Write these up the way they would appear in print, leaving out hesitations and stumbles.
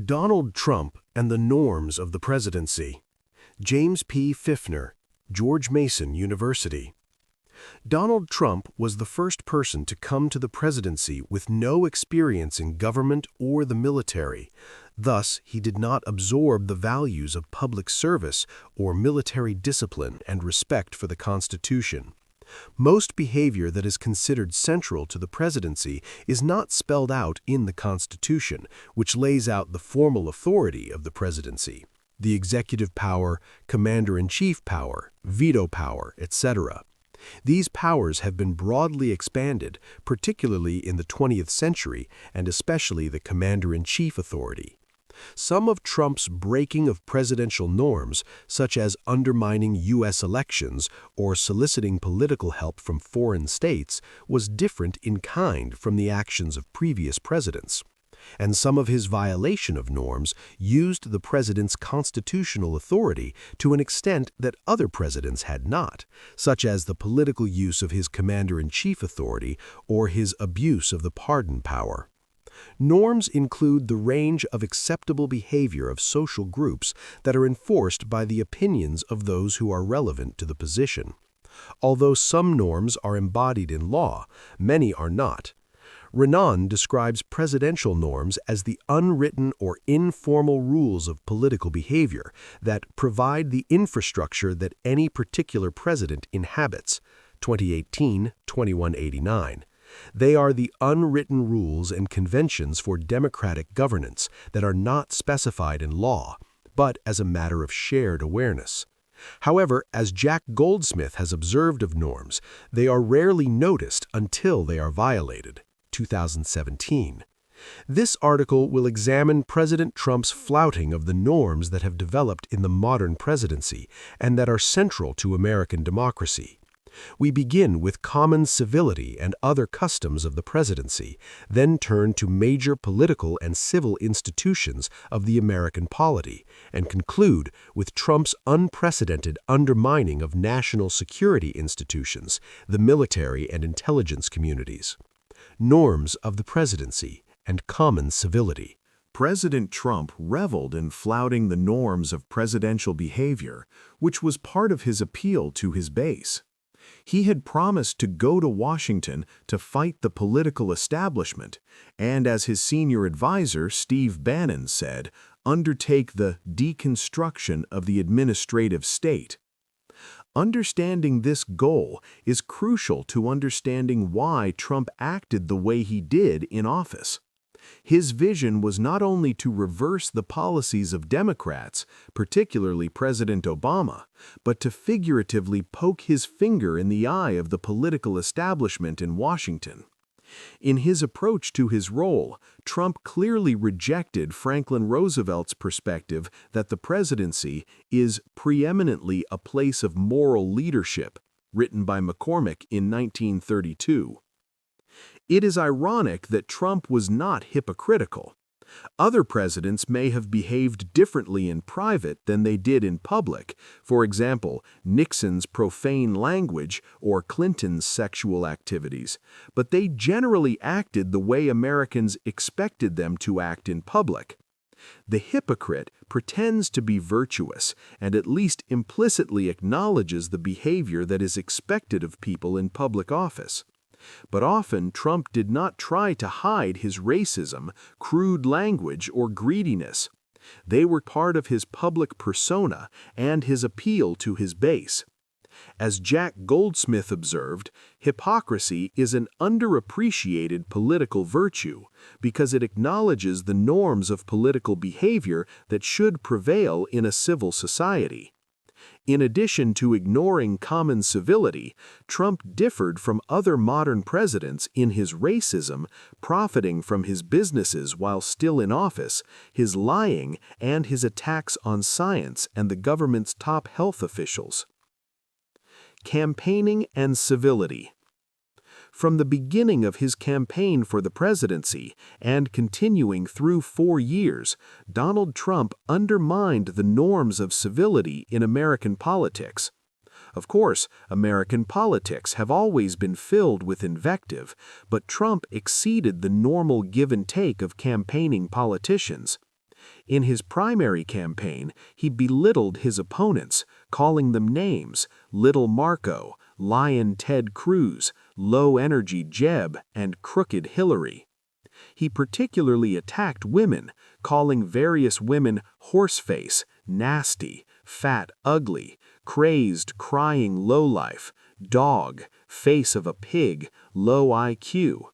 Donald Trump and the Norms of the Presidency. James P. Fiffner, George Mason University. Donald Trump was the first person to come to the presidency with no experience in government or the military. Thus, he did not absorb the values of public service or military discipline and respect for the Constitution. Most behavior that is considered central to the presidency is not spelled out in the Constitution, which lays out the formal authority of the presidency, the executive power, commander-in-chief power, veto power, etc. These powers have been broadly expanded, particularly in the 20th century, and especially the commander-in-chief authority. Some of Trump's breaking of presidential norms, such as undermining U.S. elections or soliciting political help from foreign states, was different in kind from the actions of previous presidents. And some of his violation of norms used the president's constitutional authority to an extent that other presidents had not, such as the political use of his commander-in-chief authority or his abuse of the pardon power. Norms include the range of acceptable behavior of social groups that are enforced by the opinions of those who are relevant to the position. Although some norms are embodied in law, many are not. Renan describes presidential norms as the unwritten or informal rules of political behavior that provide the infrastructure that any particular president inhabits. 2018, 2189. They are the unwritten rules and conventions for democratic governance that are not specified in law, but as a matter of shared awareness. However, as Jack Goldsmith has observed of norms, they are rarely noticed until they are violated. 2017. This article will examine President Trump's flouting of the norms that have developed in the modern presidency and that are central to American democracy. We begin with common civility and other customs of the presidency, then turn to major political and civil institutions of the American polity, and conclude with Trump's unprecedented undermining of national security institutions, the military and intelligence communities. Norms of the presidency and common civility. President Trump reveled in flouting the norms of presidential behavior, which was part of his appeal to his base. He had promised to go to Washington to fight the political establishment, and as his senior advisor, Steve Bannon, said, undertake the deconstruction of the administrative state. Understanding this goal is crucial to understanding why Trump acted the way he did in office. His vision was not only to reverse the policies of Democrats, particularly President Obama, but to figuratively poke his finger in the eye of the political establishment in Washington. In his approach to his role, Trump clearly rejected Franklin Roosevelt's perspective that the presidency is preeminently a place of moral leadership, written by McCormick in 1932. It is ironic that Trump was not hypocritical. Other presidents may have behaved differently in private than they did in public, for example, Nixon's profane language or Clinton's sexual activities, but they generally acted the way Americans expected them to act in public. The hypocrite pretends to be virtuous and at least implicitly acknowledges the behavior that is expected of people in public office. But often Trump did not try to hide his racism, crude language, or greediness. They were part of his public persona and his appeal to his base. As Jack Goldsmith observed, hypocrisy is an underappreciated political virtue because it acknowledges the norms of political behavior that should prevail in a civil society. In addition to ignoring common civility, Trump differed from other modern presidents in his racism, profiting from his businesses while still in office, his lying, and his attacks on science and the government's top health officials. Campaigning and civility. From the beginning of his campaign for the presidency and continuing through 4 years, Donald Trump undermined the norms of civility in American politics. Of course, American politics have always been filled with invective, but Trump exceeded the normal give and take of campaigning politicians. In his primary campaign, he belittled his opponents, calling them names: Little Marco, Lion Ted Cruz, Low Energy Jeb, and Crooked Hillary. He particularly attacked women, calling various women horseface, nasty, fat ugly, crazed crying lowlife, dog, face of a pig, low IQ.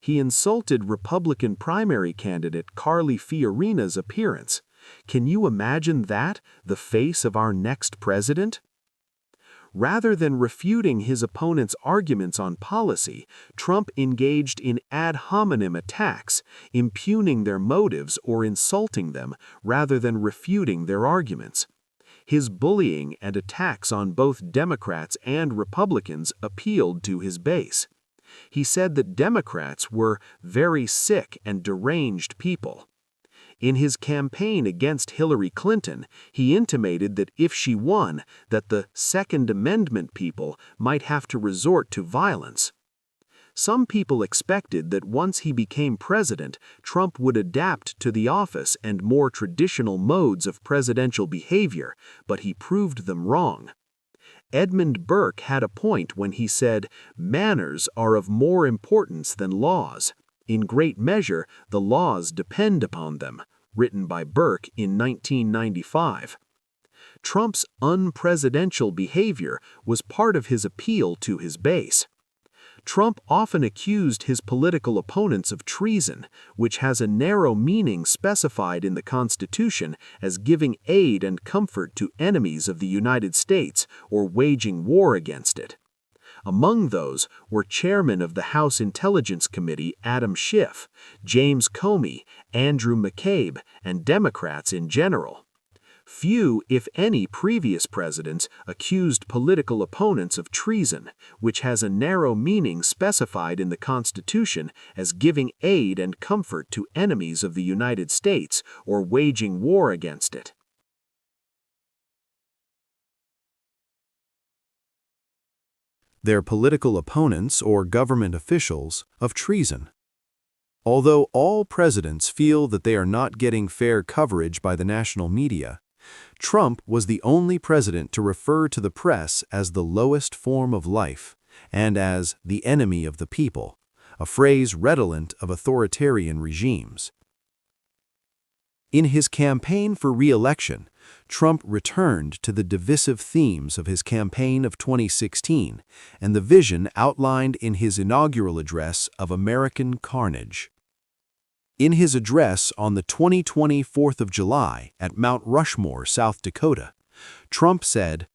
He insulted Republican primary candidate Carly Fiorina's appearance. Can you imagine that, the face of our next president? Rather than refuting his opponent's arguments on policy, Trump engaged in ad hominem attacks, impugning their motives or insulting them rather than refuting their arguments. His bullying and attacks on both Democrats and Republicans appealed to his base. He said that Democrats were very sick and deranged people. In his campaign against Hillary Clinton, he intimated that if she won, that the Second Amendment people might have to resort to violence. Some people expected that once he became president, Trump would adapt to the office and more traditional modes of presidential behavior, but he proved them wrong. Edmund Burke had a point when he said, "Manners are of more importance than laws. In great measure, the laws depend upon them," written by Burke in 1995. Trump's unpresidential behavior was part of his appeal to his base. Trump often accused his political opponents of treason, which has a narrow meaning specified in the Constitution as giving aid and comfort to enemies of the United States or waging war against it. Among those were Chairman of the House Intelligence Committee Adam Schiff, James Comey, Andrew McCabe, and Democrats in general. Few, if any, previous presidents accused political opponents of treason, which has a narrow meaning specified in the Constitution as giving aid and comfort to enemies of the United States or waging war against it. Their political opponents or government officials of treason. Although all presidents feel that they are not getting fair coverage by the national media, Trump was the only president to refer to the press as the lowest form of life and as the enemy of the people, a phrase redolent of authoritarian regimes. In his campaign for re-election, Trump returned to the divisive themes of his campaign of 2016 and the vision outlined in his inaugural address of American Carnage. In his address on the 2020 4th of July at Mount Rushmore, South Dakota, Trump said,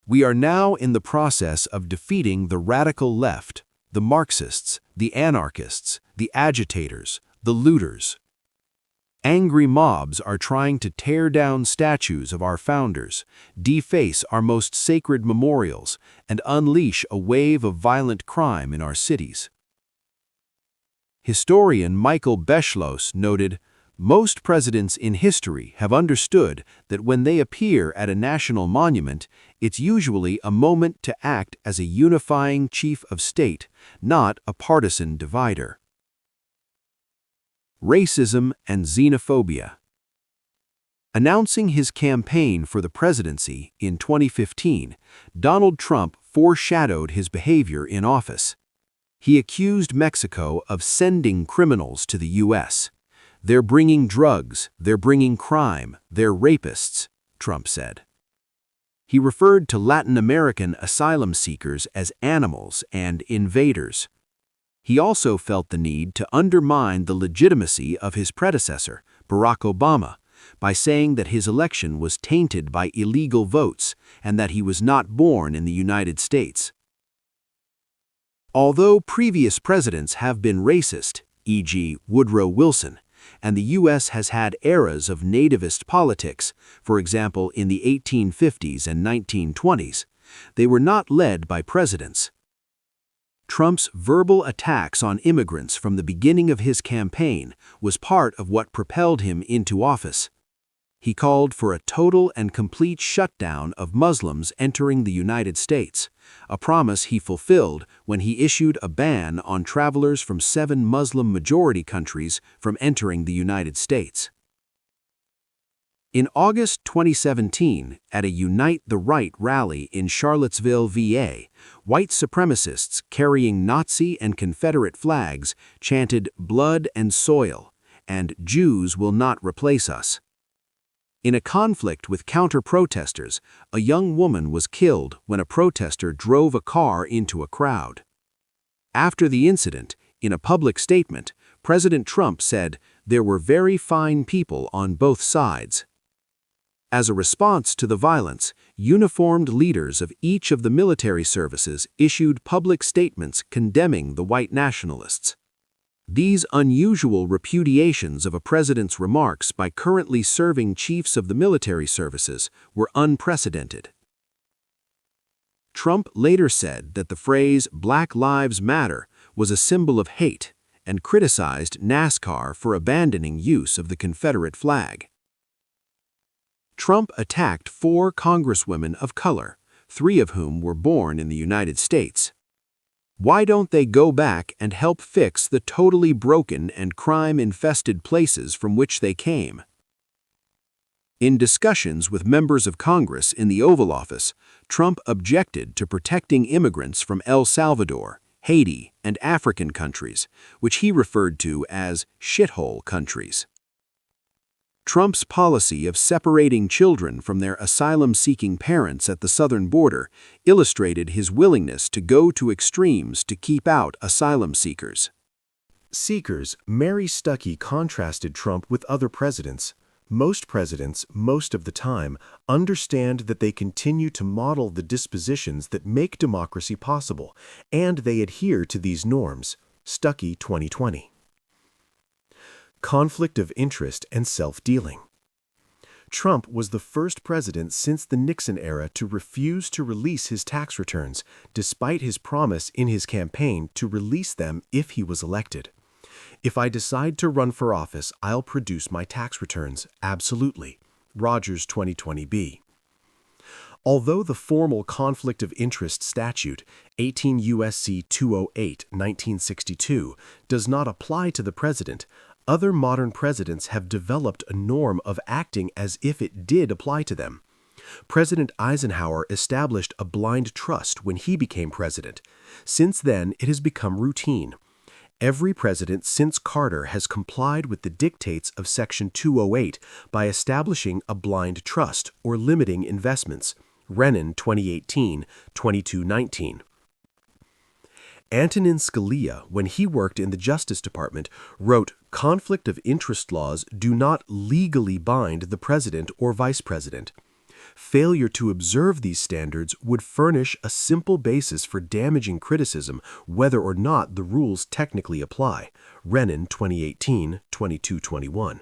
"We are now in the process of defeating the radical left, the Marxists, the anarchists, the agitators, the looters. Angry mobs are trying to tear down statues of our founders, deface our most sacred memorials, and unleash a wave of violent crime in our cities." Historian Michael Beschloss noted, "Most presidents in history have understood that when they appear at a national monument, it's usually a moment to act as a unifying chief of state, not a partisan divider." Racism and xenophobia. Announcing his campaign for the presidency in 2015, Donald Trump foreshadowed his behavior in office. He accused Mexico of sending criminals to the U.S. "They're bringing drugs, they're bringing crime, they're rapists," Trump said. He referred to Latin American asylum seekers as animals and invaders. He also felt the need to undermine the legitimacy of his predecessor, Barack Obama, by saying that his election was tainted by illegal votes and that he was not born in the United States. Although previous presidents have been racist, e.g. Woodrow Wilson, and the U.S. has had eras of nativist politics, for example in the 1850s and 1920s, they were not led by presidents. Trump's verbal attacks on immigrants from the beginning of his campaign was part of what propelled him into office. He called for a total and complete shutdown of Muslims entering the United States, a promise he fulfilled when he issued a ban on travelers from 7 Muslim-majority countries from entering the United States. In August 2017, at a Unite the Right rally in Charlottesville, VA, white supremacists carrying Nazi and Confederate flags chanted "Blood and Soil" and "Jews will not replace us." In a conflict with counter-protesters, a young woman was killed when a protester drove a car into a crowd. After the incident, in a public statement, President Trump said, "There were very fine people on both sides." As a response to the violence, uniformed leaders of each of the military services issued public statements condemning the white nationalists. These unusual repudiations of a president's remarks by currently serving chiefs of the military services were unprecedented. Trump later said that the phrase "Black Lives Matter" was a symbol of hate and criticized NASCAR for abandoning use of the Confederate flag. Trump attacked 4 congresswomen of color, 3 of whom were born in the United States. Why don't they go back and help fix the totally broken and crime-infested places from which they came? In discussions with members of Congress in the Oval Office, Trump objected to protecting immigrants from El Salvador, Haiti, and African countries, which he referred to as shithole countries. Trump's policy of separating children from their asylum-seeking parents at the southern border illustrated his willingness to go to extremes to keep out asylum seekers. Seekers, Mary Stuckey contrasted Trump with other presidents. Most presidents, most of the time, understand that they continue to model the dispositions that make democracy possible, and they adhere to these norms. Stuckey, 2020. Conflict of interest and self-dealing. Trump was the first president since the Nixon era to refuse to release his tax returns, despite his promise in his campaign to release them if he was elected. "If I decide to run for office, I'll produce my tax returns, absolutely." Rogers, 2020b. Although the formal conflict of interest statute, 18 U.S.C. 208, 1962, does not apply to the president, other modern presidents have developed a norm of acting as if it did apply to them. President Eisenhower established a blind trust when he became president. Since then, it has become routine. Every president since Carter has complied with the dictates of Section 208 by establishing a blind trust or limiting investments. Rennan, 2018, 2219. Antonin Scalia, when he worked in the Justice Department, wrote, "Conflict of interest laws do not legally bind the president or vice president." Failure to observe these standards would furnish a simple basis for damaging criticism whether or not the rules technically apply. Rennan, 2018, 2221.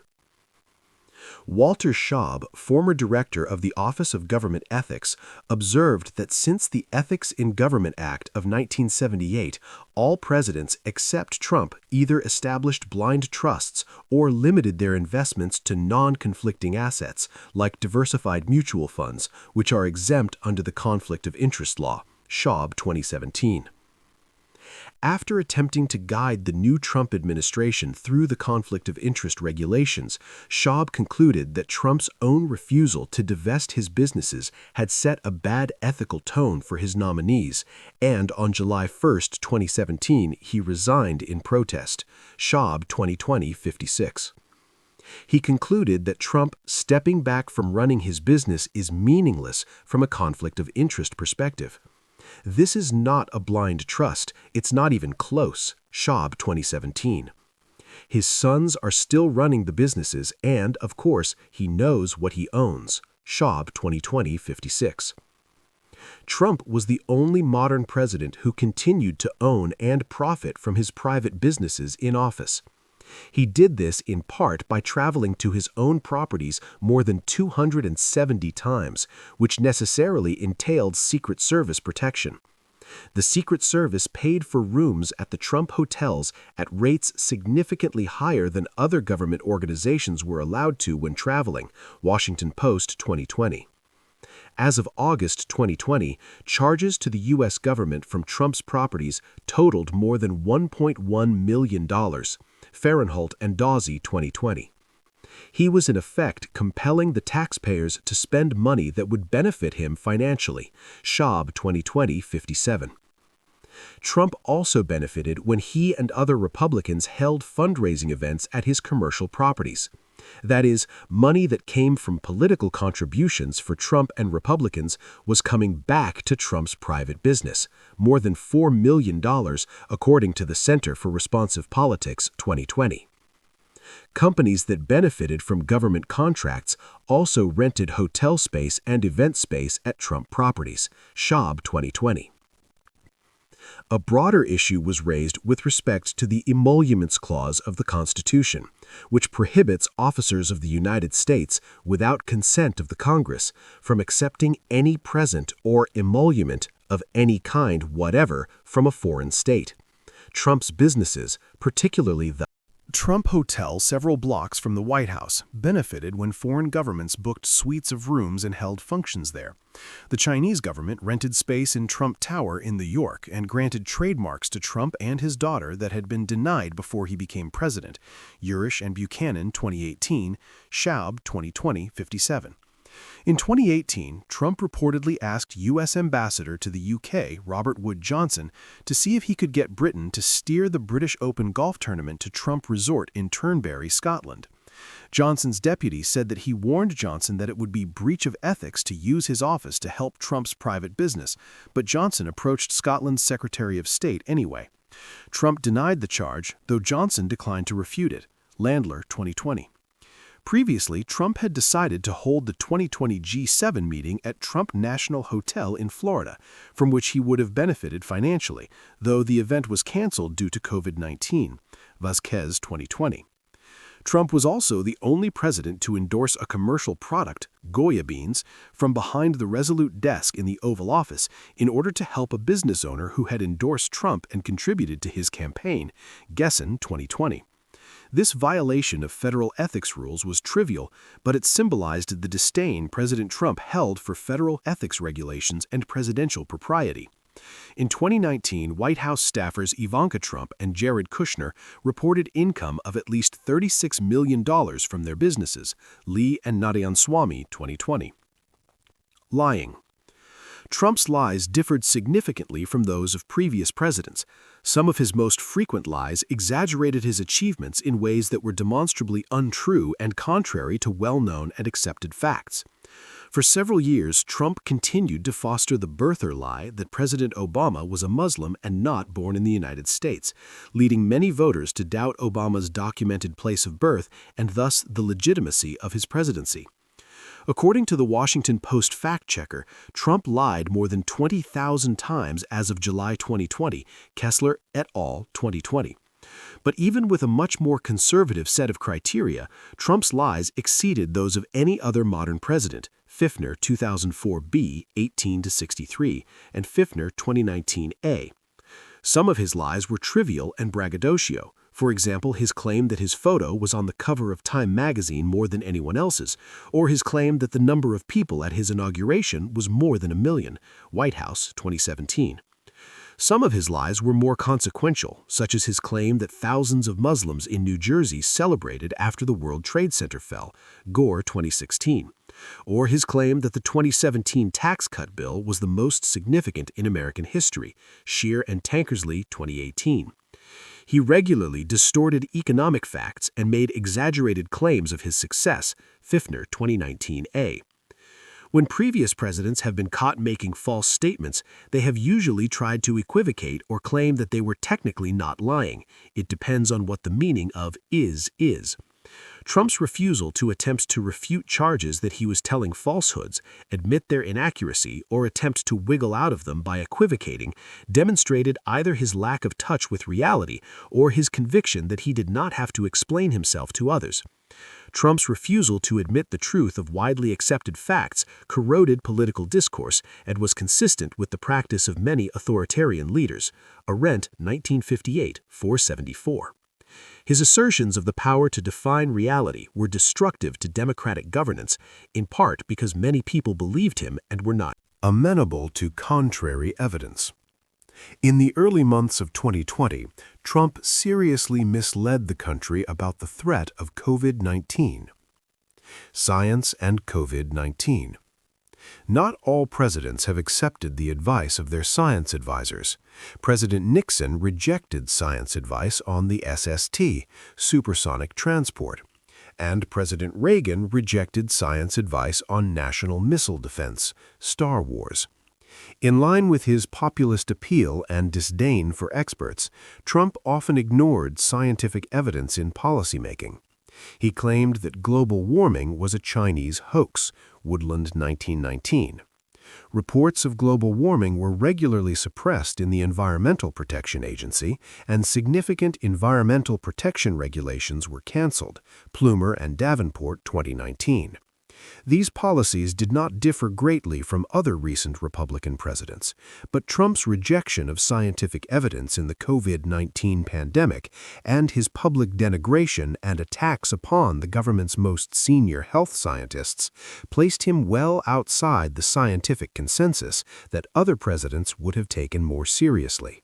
Walter Schaub, former director of the Office of Government Ethics, observed that since the Ethics in Government Act of 1978, all presidents except Trump either established blind trusts or limited their investments to non-conflicting assets, like diversified mutual funds, which are exempt under the Conflict of Interest Law. Schaub, 2017. After attempting to guide the new Trump administration through the conflict of interest regulations, Schaub concluded that Trump's own refusal to divest his businesses had set a bad ethical tone for his nominees, and on July 1, 2017, he resigned in protest. Schaub, 2020-56. He concluded that Trump stepping back from running his business is meaningless from a conflict of interest perspective. This is not a blind trust. It's not even close. Schaub, 2017. His sons are still running the businesses, and, of course, he knows what he owns. Schaub, 2020-56. Trump was the only modern president who continued to own and profit from his private businesses in office. He did this in part by traveling to his own properties more than 270 times, which necessarily entailed Secret Service protection. The Secret Service paid for rooms at the Trump hotels at rates significantly higher than other government organizations were allowed to when traveling. Washington Post, 2020. As of August 2020, charges to the U.S. government from Trump's properties totaled more than $1.1 million. Fahrenholt and Dawsey, 2020. He was in effect compelling the taxpayers to spend money that would benefit him financially. Schaub 2020-57. Trump also benefited when he and other Republicans held fundraising events at his commercial properties. That is, money that came from political contributions for Trump and Republicans was coming back to Trump's private business, more than $4 million, according to the Center for Responsive Politics 2020. Companies that benefited from government contracts also rented hotel space and event space at Trump properties. Schaub 2020. A broader issue was raised with respect to the Emoluments Clause of the Constitution, which prohibits officers of the United States, without consent of the Congress, from accepting any present or emolument of any kind whatever from a foreign state. Trump's businesses, particularly the Trump Hotel several blocks from the White House, benefited when foreign governments booked suites of rooms and held functions there. The Chinese government rented space in Trump Tower in New York and granted trademarks to Trump and his daughter that had been denied before he became president. Urish and Buchanan 2018, Schaub 2020-57. In 2018, Trump reportedly asked U.S. Ambassador to the UK, Robert Wood Johnson, to see if he could get Britain to steer the British Open golf tournament to Trump Resort in Turnberry, Scotland. Johnson's deputy said that he warned Johnson that it would be breach of ethics to use his office to help Trump's private business, but Johnson approached Scotland's Secretary of State anyway. Trump denied the charge, though Johnson declined to refute it. Landler 2020. Previously, Trump had decided to hold the 2020 G7 meeting at Trump National Hotel in Florida, from which he would have benefited financially, though the event was canceled due to COVID-19. Vasquez 2020. Trump was also the only president to endorse a commercial product, Goya beans, from behind the Resolute desk in the Oval Office in order to help a business owner who had endorsed Trump and contributed to his campaign. Gessen 2020. This violation of federal ethics rules was trivial, but it symbolized the disdain President Trump held for federal ethics regulations and presidential propriety. In 2019, White House staffers Ivanka Trump and Jared Kushner reported income of at least $36 million from their businesses. Lee and Narayanswamy 2020. Lying. Trump's lies differed significantly from those of previous presidents. Some of his most frequent lies exaggerated his achievements in ways that were demonstrably untrue and contrary to well-known and accepted facts. For several years, Trump continued to foster the birther lie that President Obama was a Muslim and not born in the United States, leading many voters to doubt Obama's documented place of birth and thus the legitimacy of his presidency. According to the Washington Post fact-checker, Trump lied more than 20,000 times as of July 2020, Kessler et al. 2020. But even with a much more conservative set of criteria, Trump's lies exceeded those of any other modern president. Fifner 2004b 18-63 and Fifner 2019a. Some of his lies were trivial and braggadocio. For example, his claim that his photo was on the cover of Time magazine more than anyone else's, or his claim that the number of people at his inauguration was more than 1 million. White House 2017. Some of his lies were more consequential, such as his claim that thousands of Muslims in New Jersey celebrated after the World Trade Center fell, Gore 2016, or his claim that the 2017 tax cut bill was the most significant in American history, Scheer and Tankersley 2018. He regularly distorted economic facts and made exaggerated claims of his success, Fifner 2019a. When previous presidents have been caught making false statements, they have usually tried to equivocate or claim that they were technically not lying. It depends on what the meaning of is. Trump's refusal to attempt to refute charges that he was telling falsehoods, admit their inaccuracy, or attempt to wiggle out of them by equivocating demonstrated either his lack of touch with reality or his conviction that he did not have to explain himself to others. Trump's refusal to admit the truth of widely accepted facts corroded political discourse and was consistent with the practice of many authoritarian leaders. Arendt, 1958, 474. His assertions of the power to define reality were destructive to democratic governance, in part because many people believed him and were not amenable to contrary evidence. In the early months of 2020, Trump seriously misled the country about the threat of COVID-19. Science and COVID-19. Not all presidents have accepted the advice of their science advisors. President Nixon rejected science advice on the SST, supersonic transport, and President Reagan rejected science advice on national missile defense, Star Wars. In line with his populist appeal and disdain for experts, Trump often ignored scientific evidence in policymaking. He claimed that global warming was a Chinese hoax, Woodland 1919. Reports of global warming were regularly suppressed in the Environmental Protection Agency, and significant environmental protection regulations were canceled, Plumer and Davenport 2019. These policies did not differ greatly from other recent Republican presidents, but Trump's rejection of scientific evidence in the COVID-19 pandemic and his public denigration and attacks upon the government's most senior health scientists placed him well outside the scientific consensus that other presidents would have taken more seriously.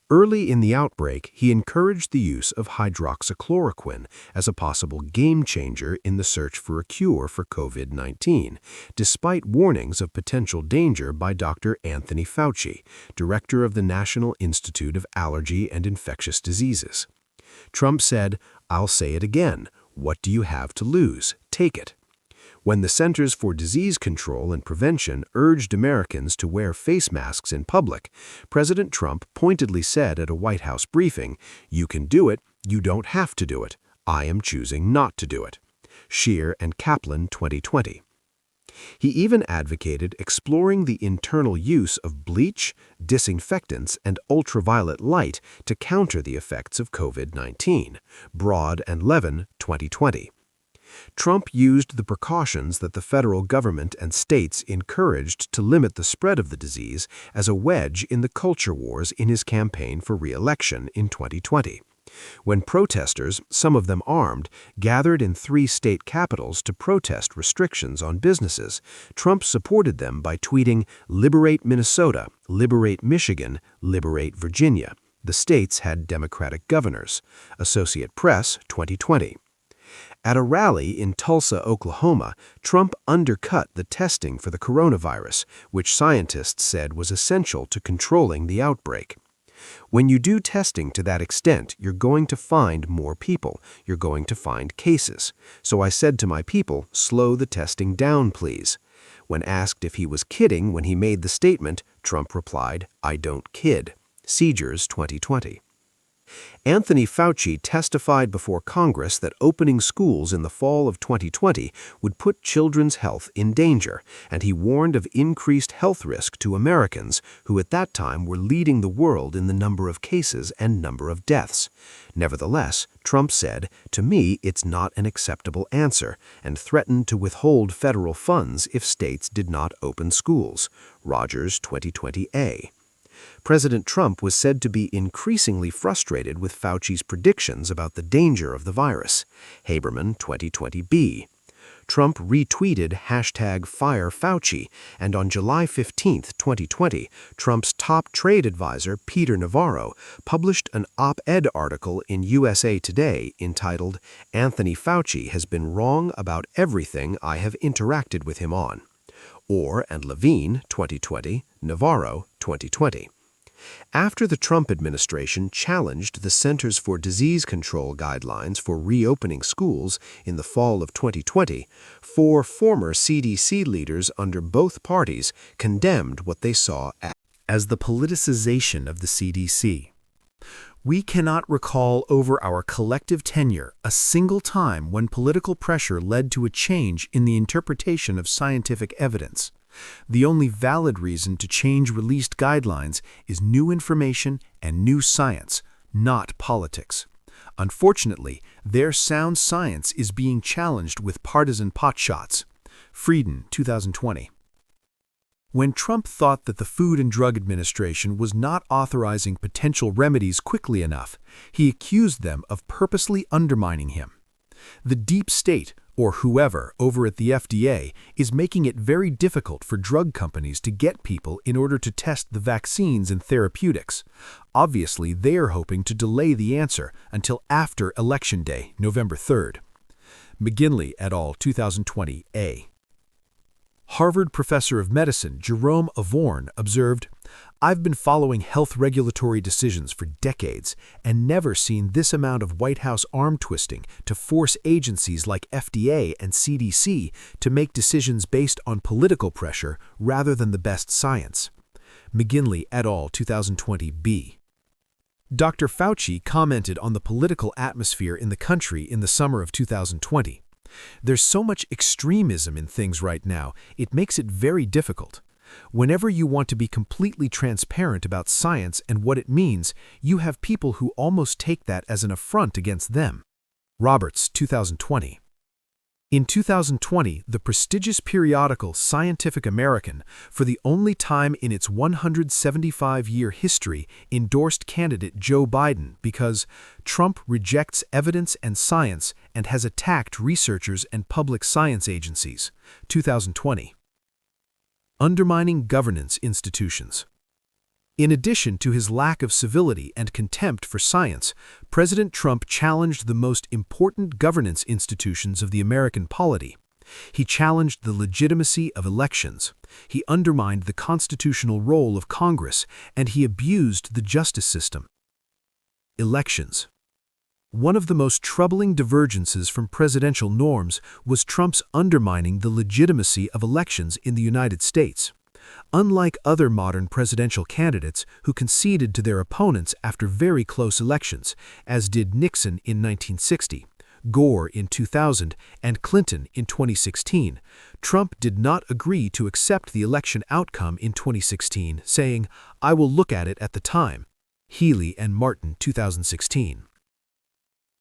Early in the outbreak, he encouraged the use of hydroxychloroquine as a possible game-changer in the search for a cure for COVID-19, despite warnings of potential danger by Dr. Anthony Fauci, director of the National Institute of Allergy and Infectious Diseases. Trump said, "I'll say it again. What do you have to lose? Take it." When the Centers for Disease Control and Prevention urged Americans to wear face masks in public, President Trump pointedly said at a White House briefing, "You can do it, you don't have to do it. I am choosing not to do it." Scheer and Kaplan 2020. He even advocated exploring the internal use of bleach, disinfectants, and ultraviolet light to counter the effects of COVID-19. Broad and Levin 2020. Trump used the precautions that the federal government and states encouraged to limit the spread of the disease as a wedge in the culture wars in his campaign for re-election in 2020. When protesters, some of them armed, gathered in 3 state capitals to protest restrictions on businesses, Trump supported them by tweeting, "Liberate Minnesota, liberate Michigan, liberate Virginia." The states had Democratic governors. Associated Press 2020. At a rally in Tulsa, Oklahoma, Trump undercut the testing for the coronavirus, which scientists said was essential to controlling the outbreak. When you do testing to that extent, you're going to find more people. You're going to find cases. So I said to my people, slow the testing down, please. When asked if he was kidding when he made the statement, Trump replied, "I don't kid." Seegers 2020. Anthony Fauci testified before Congress that opening schools in the fall of 2020 would put children's health in danger, and he warned of increased health risk to Americans, who at that time were leading the world in the number of cases and number of deaths. Nevertheless, Trump said, "To me, it's not an acceptable answer," and threatened to withhold federal funds if states did not open schools. Rogers 2020a. President Trump was said to be increasingly frustrated with Fauci's predictions about the danger of the virus. Haberman 2020b. Trump retweeted #FireFauci, and on July 15, 2020, Trump's top trade advisor, Peter Navarro, published an op-ed article in USA Today entitled, "Anthony Fauci has been wrong about everything I have interacted with him on." Orr and Levine 2020, Navarro 2020. After the Trump administration challenged the Centers for Disease Control guidelines for reopening schools in the fall of 2020, 4 former CDC leaders under both parties condemned what they saw as the politicization of the CDC. We cannot recall over our collective tenure a single time when political pressure led to a change in the interpretation of scientific evidence. The only valid reason to change released guidelines is new information and new science, not politics. Unfortunately, their sound science is being challenged with partisan potshots. Frieden, 2020. When Trump thought that the Food and Drug Administration was not authorizing potential remedies quickly enough, he accused them of purposely undermining him. The deep state, or whoever, over at the FDA, is making it very difficult for drug companies to get people in order to test the vaccines and therapeutics. Obviously, they are hoping to delay the answer until after Election Day, November 3rd. McGinley et al., 2020a. Harvard professor of medicine Jerome Avorn observed, "I've been following health regulatory decisions for decades and never seen this amount of White House arm twisting to force agencies like FDA and CDC to make decisions based on political pressure rather than the best science." McGinley et al., 2020b. Dr. Fauci commented on the political atmosphere in the country in the summer of 2020. "There's so much extremism in things right now, it makes it very difficult. Whenever you want to be completely transparent about science and what it means, you have people who almost take that as an affront against them." Roberts, 2020. In 2020, the prestigious periodical Scientific American, for the only time in its 175-year history, endorsed candidate Joe Biden because Trump rejects evidence and science and has attacked researchers and public science agencies. 2020. Undermining governance institutions. In addition to his lack of civility and contempt for science, President Trump challenged the most important governance institutions of the American polity. He challenged the legitimacy of elections, he undermined the constitutional role of Congress, and he abused the justice system. Elections. One of the most troubling divergences from presidential norms was Trump's undermining the legitimacy of elections in the United States. Unlike other modern presidential candidates who conceded to their opponents after very close elections, as did Nixon in 1960, Gore in 2000, and Clinton in 2016, Trump did not agree to accept the election outcome in 2016, saying, "I will look at it at the time." Healy and Martin, 2016.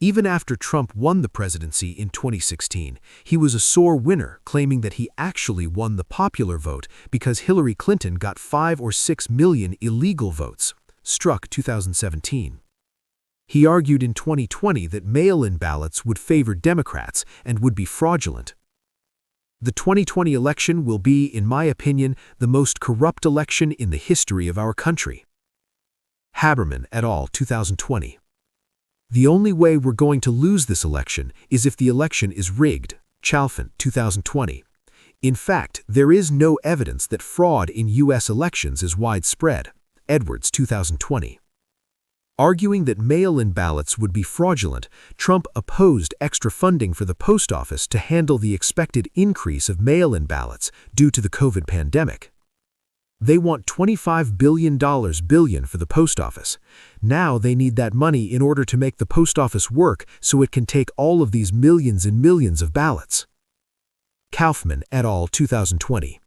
Even after Trump won the presidency in 2016, he was a sore winner, claiming that he actually won the popular vote because Hillary Clinton got 5 or 6 million illegal votes, struck 2017. He argued in 2020 that mail-in ballots would favor Democrats and would be fraudulent. The 2020 election will be, in my opinion, the most corrupt election in the history of our country. Haberman et al., 2020. The only way we're going to lose this election is if the election is rigged. Chalfant, 2020. In fact, there is no evidence that fraud in U.S. elections is widespread. Edwards, 2020. Arguing that mail-in ballots would be fraudulent, Trump opposed extra funding for the post office to handle the expected increase of mail-in ballots due to the COVID pandemic. They want $25 billion for the post office. Now they need that money in order to make the post office work so it can take all of these millions and millions of ballots. Kaufman et al., 2020.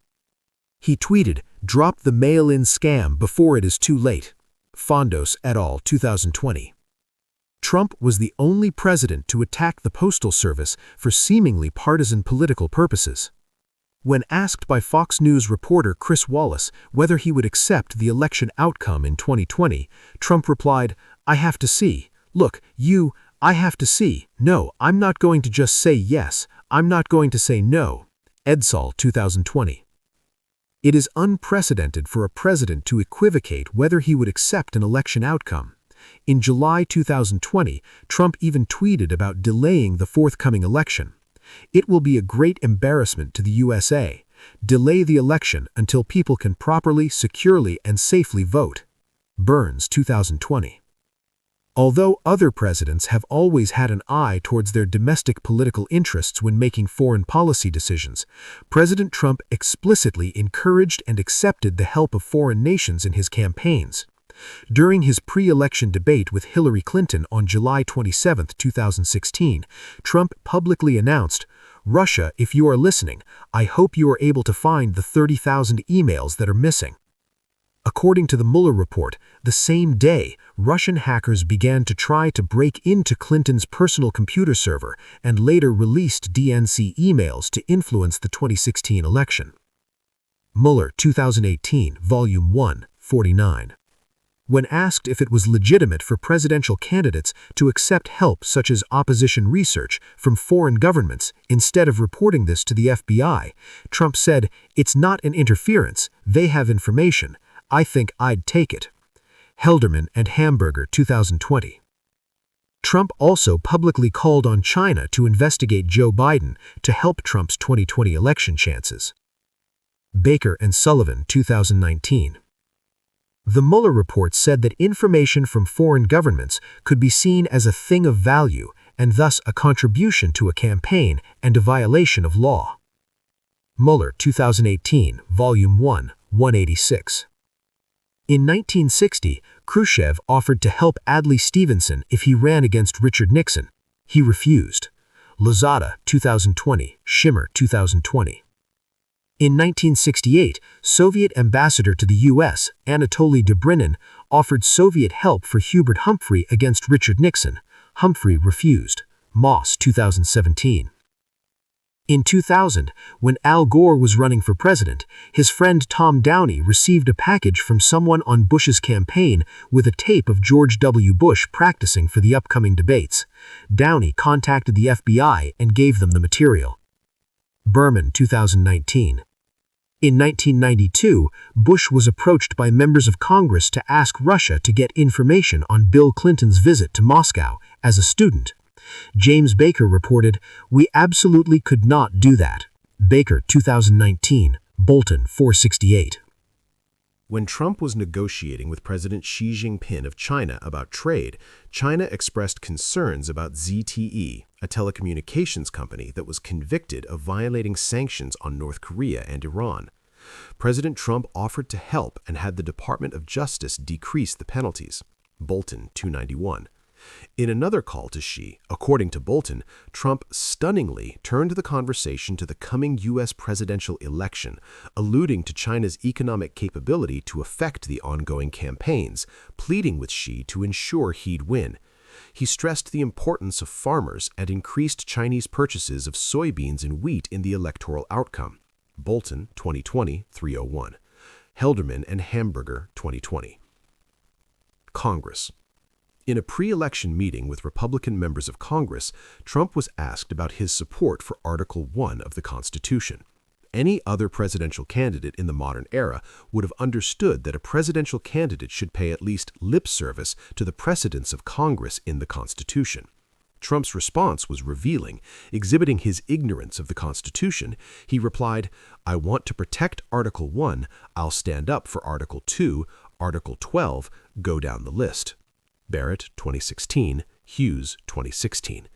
He tweeted, "Drop the mail-in scam before it is too late." Fondos et al., 2020. Trump was the only president to attack the Postal Service for seemingly partisan political purposes. When asked by Fox News reporter Chris Wallace whether he would accept the election outcome in 2020, Trump replied, "I have to see. Look, I have to see. No, I'm not going to just say yes. I'm not going to say no." Edsall, 2020. It is unprecedented for a president to equivocate whether he would accept an election outcome. In July 2020, Trump even tweeted about delaying the forthcoming election. "It will be a great embarrassment to the USA. Delay the election until people can properly, securely, and safely vote." Burns, 2020. Although other presidents have always had an eye towards their domestic political interests when making foreign policy decisions, President Trump explicitly encouraged and accepted the help of foreign nations in his campaigns. During his pre-election debate with Hillary Clinton on July 27, 2016, Trump publicly announced, "Russia, if you are listening, I hope you are able to find the 30,000 emails that are missing." According to the Mueller report, the same day, Russian hackers began to try to break into Clinton's personal computer server and later released DNC emails to influence the 2016 election. Mueller, 2018, Volume 1, 49. When asked if it was legitimate for presidential candidates to accept help such as opposition research from foreign governments instead of reporting this to the FBI, Trump said, "It's not an interference. They have information. I think I'd take it." Helderman and Hamburger, 2020. Trump also publicly called on China to investigate Joe Biden to help Trump's 2020 election chances. Baker and Sullivan, 2019. The Mueller report said that information from foreign governments could be seen as a thing of value and thus a contribution to a campaign and a violation of law. Mueller, 2018, Volume 1, 186. In 1960, Khrushchev offered to help Adlai Stevenson if he ran against Richard Nixon. He refused. Lozada, 2020, Schimmer, 2020. In 1968, Soviet ambassador to the U.S., Anatoly Dobrynin, offered Soviet help for Hubert Humphrey against Richard Nixon. Humphrey refused. Moss, 2017. In 2000, when Al Gore was running for president, his friend Tom Downey received a package from someone on Bush's campaign with a tape of George W. Bush practicing for the upcoming debates. Downey contacted the FBI and gave them the material. Berman, 2019. In 1992, Bush was approached by members of Congress to ask Russia to get information on Bill Clinton's visit to Moscow as a student. James Baker reported, "We absolutely could not do that." Baker, 2019, Bolton, 468. When Trump was negotiating with President Xi Jinping of China about trade, China expressed concerns about ZTE, a telecommunications company that was convicted of violating sanctions on North Korea and Iran. President Trump offered to help and had the Department of Justice decrease the penalties. Bolton, 291. In another call to Xi, according to Bolton, Trump stunningly turned the conversation to the coming U.S. presidential election, alluding to China's economic capability to affect the ongoing campaigns, pleading with Xi to ensure he'd win. He stressed the importance of farmers and increased Chinese purchases of soybeans and wheat in the electoral outcome. Bolton, 2020, 301. Helderman and Hamburger, 2020. Congress. In a pre-election meeting with Republican members of Congress, Trump was asked about his support for Article 1 of the Constitution. Any other presidential candidate in the modern era would have understood that a presidential candidate should pay at least lip service to the precedents of Congress in the Constitution. Trump's response was revealing. Exhibiting his ignorance of the Constitution, he replied, "I want to protect Article 1, I'll stand up for Article 2, Article 12, go down the list." Barrett, 2016, Hughes, 2016.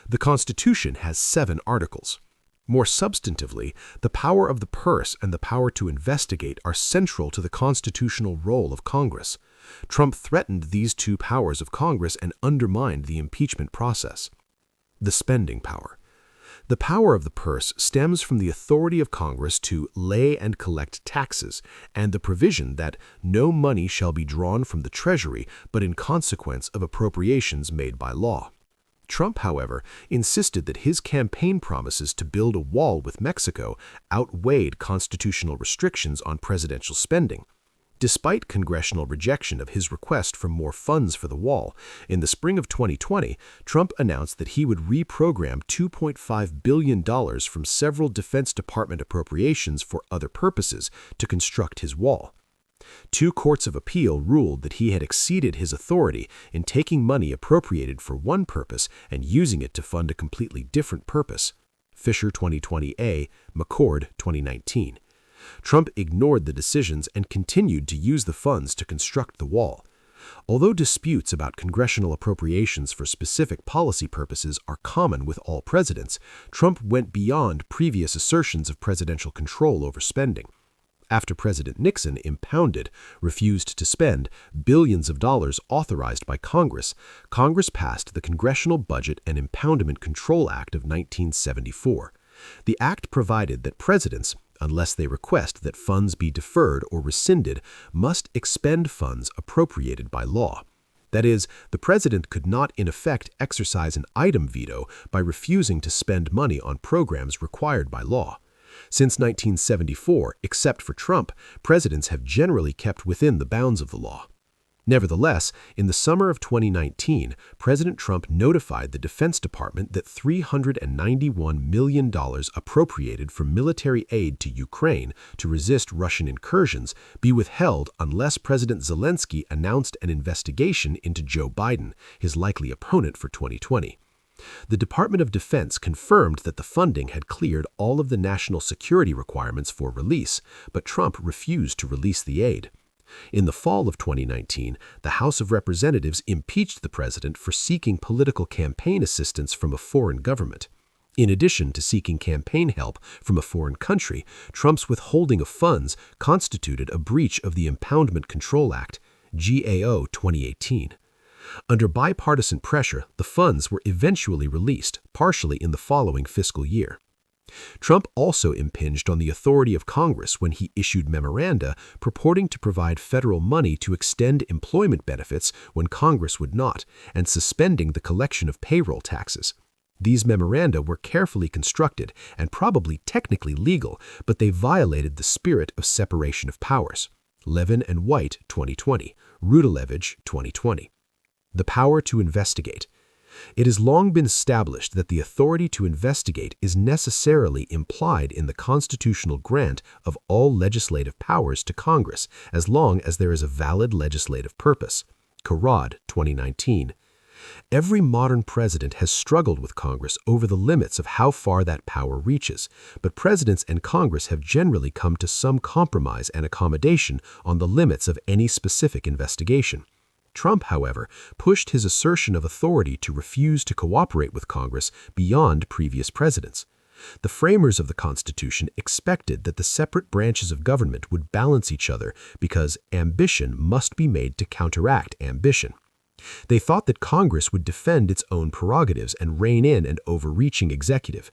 The Constitution has 7 articles. More substantively, the power of the purse and the power to investigate are central to the constitutional role of Congress. Trump threatened these 2 powers of Congress and undermined the impeachment process. The spending power. The power of the purse stems from the authority of Congress to lay and collect taxes, and the provision that no money shall be drawn from the Treasury but in consequence of appropriations made by law. Trump, however, insisted that his campaign promises to build a wall with Mexico outweighed constitutional restrictions on presidential spending. Despite congressional rejection of his request for more funds for the wall, in the spring of 2020, Trump announced that he would reprogram $2.5 billion from several Defense Department appropriations for other purposes to construct his wall. 2 courts of appeal ruled that he had exceeded his authority in taking money appropriated for one purpose and using it to fund a completely different purpose. Fisher 2020A, McCord 2019. Trump ignored the decisions and continued to use the funds to construct the wall. Although disputes about congressional appropriations for specific policy purposes are common with all presidents, Trump went beyond previous assertions of presidential control over spending. After President Nixon refused to spend billions of dollars authorized by Congress, Congress passed the Congressional Budget and Impoundment Control Act of 1974. The act provided that presidents, unless they request that funds be deferred or rescinded, must expend funds appropriated by law. That is, the president could not in effect exercise an item veto by refusing to spend money on programs required by law. Since 1974, except for Trump, presidents have generally kept within the bounds of the law. Nevertheless, in the summer of 2019, President Trump notified the Defense Department that $391 million appropriated for military aid to Ukraine to resist Russian incursions be withheld unless President Zelensky announced an investigation into Joe Biden, his likely opponent for 2020. The Department of Defense confirmed that the funding had cleared all of the national security requirements for release, but Trump refused to release the aid. In the fall of 2019, the House of Representatives impeached the president for seeking political campaign assistance from a foreign government. In addition to seeking campaign help from a foreign country, Trump's withholding of funds constituted a breach of the Impoundment Control Act, GAO 2018. Under bipartisan pressure, the funds were eventually released, partially in the following fiscal year. Trump also impinged on the authority of Congress when he issued memoranda purporting to provide federal money to extend employment benefits when Congress would not, and suspending the collection of payroll taxes. These memoranda were carefully constructed and probably technically legal, but they violated the spirit of separation of powers. Levin and White, 2020. Rudalevich, 2020. The power to investigate. It has long been established that the authority to investigate is necessarily implied in the constitutional grant of all legislative powers to Congress as long as there is a valid legislative purpose. Carrad, 2019. Every modern president has struggled with Congress over the limits of how far that power reaches, but presidents and Congress have generally come to some compromise and accommodation on the limits of any specific investigation. Trump, however, pushed his assertion of authority to refuse to cooperate with Congress beyond previous presidents. The framers of the Constitution expected that the separate branches of government would balance each other because ambition must be made to counteract ambition. They thought that Congress would defend its own prerogatives and rein in an overreaching executive.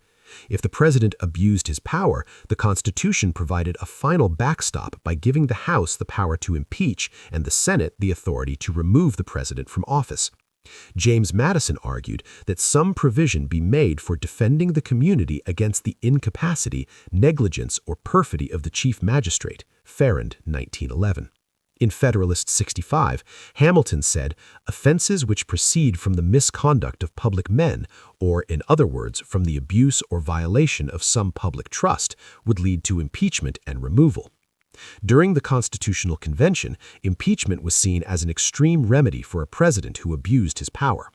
If the president abused his power, the Constitution provided a final backstop by giving the House the power to impeach and the Senate the authority to remove the president from office. James Madison argued that some provision be made for defending the community against the incapacity, negligence, or perfidy of the chief magistrate. Farrand, 1911. In Federalist 65, Hamilton said, offenses which proceed from the misconduct of public men, or in other words, from the abuse or violation of some public trust, would lead to impeachment and removal. During the Constitutional Convention, impeachment was seen as an extreme remedy for a president who abused his power.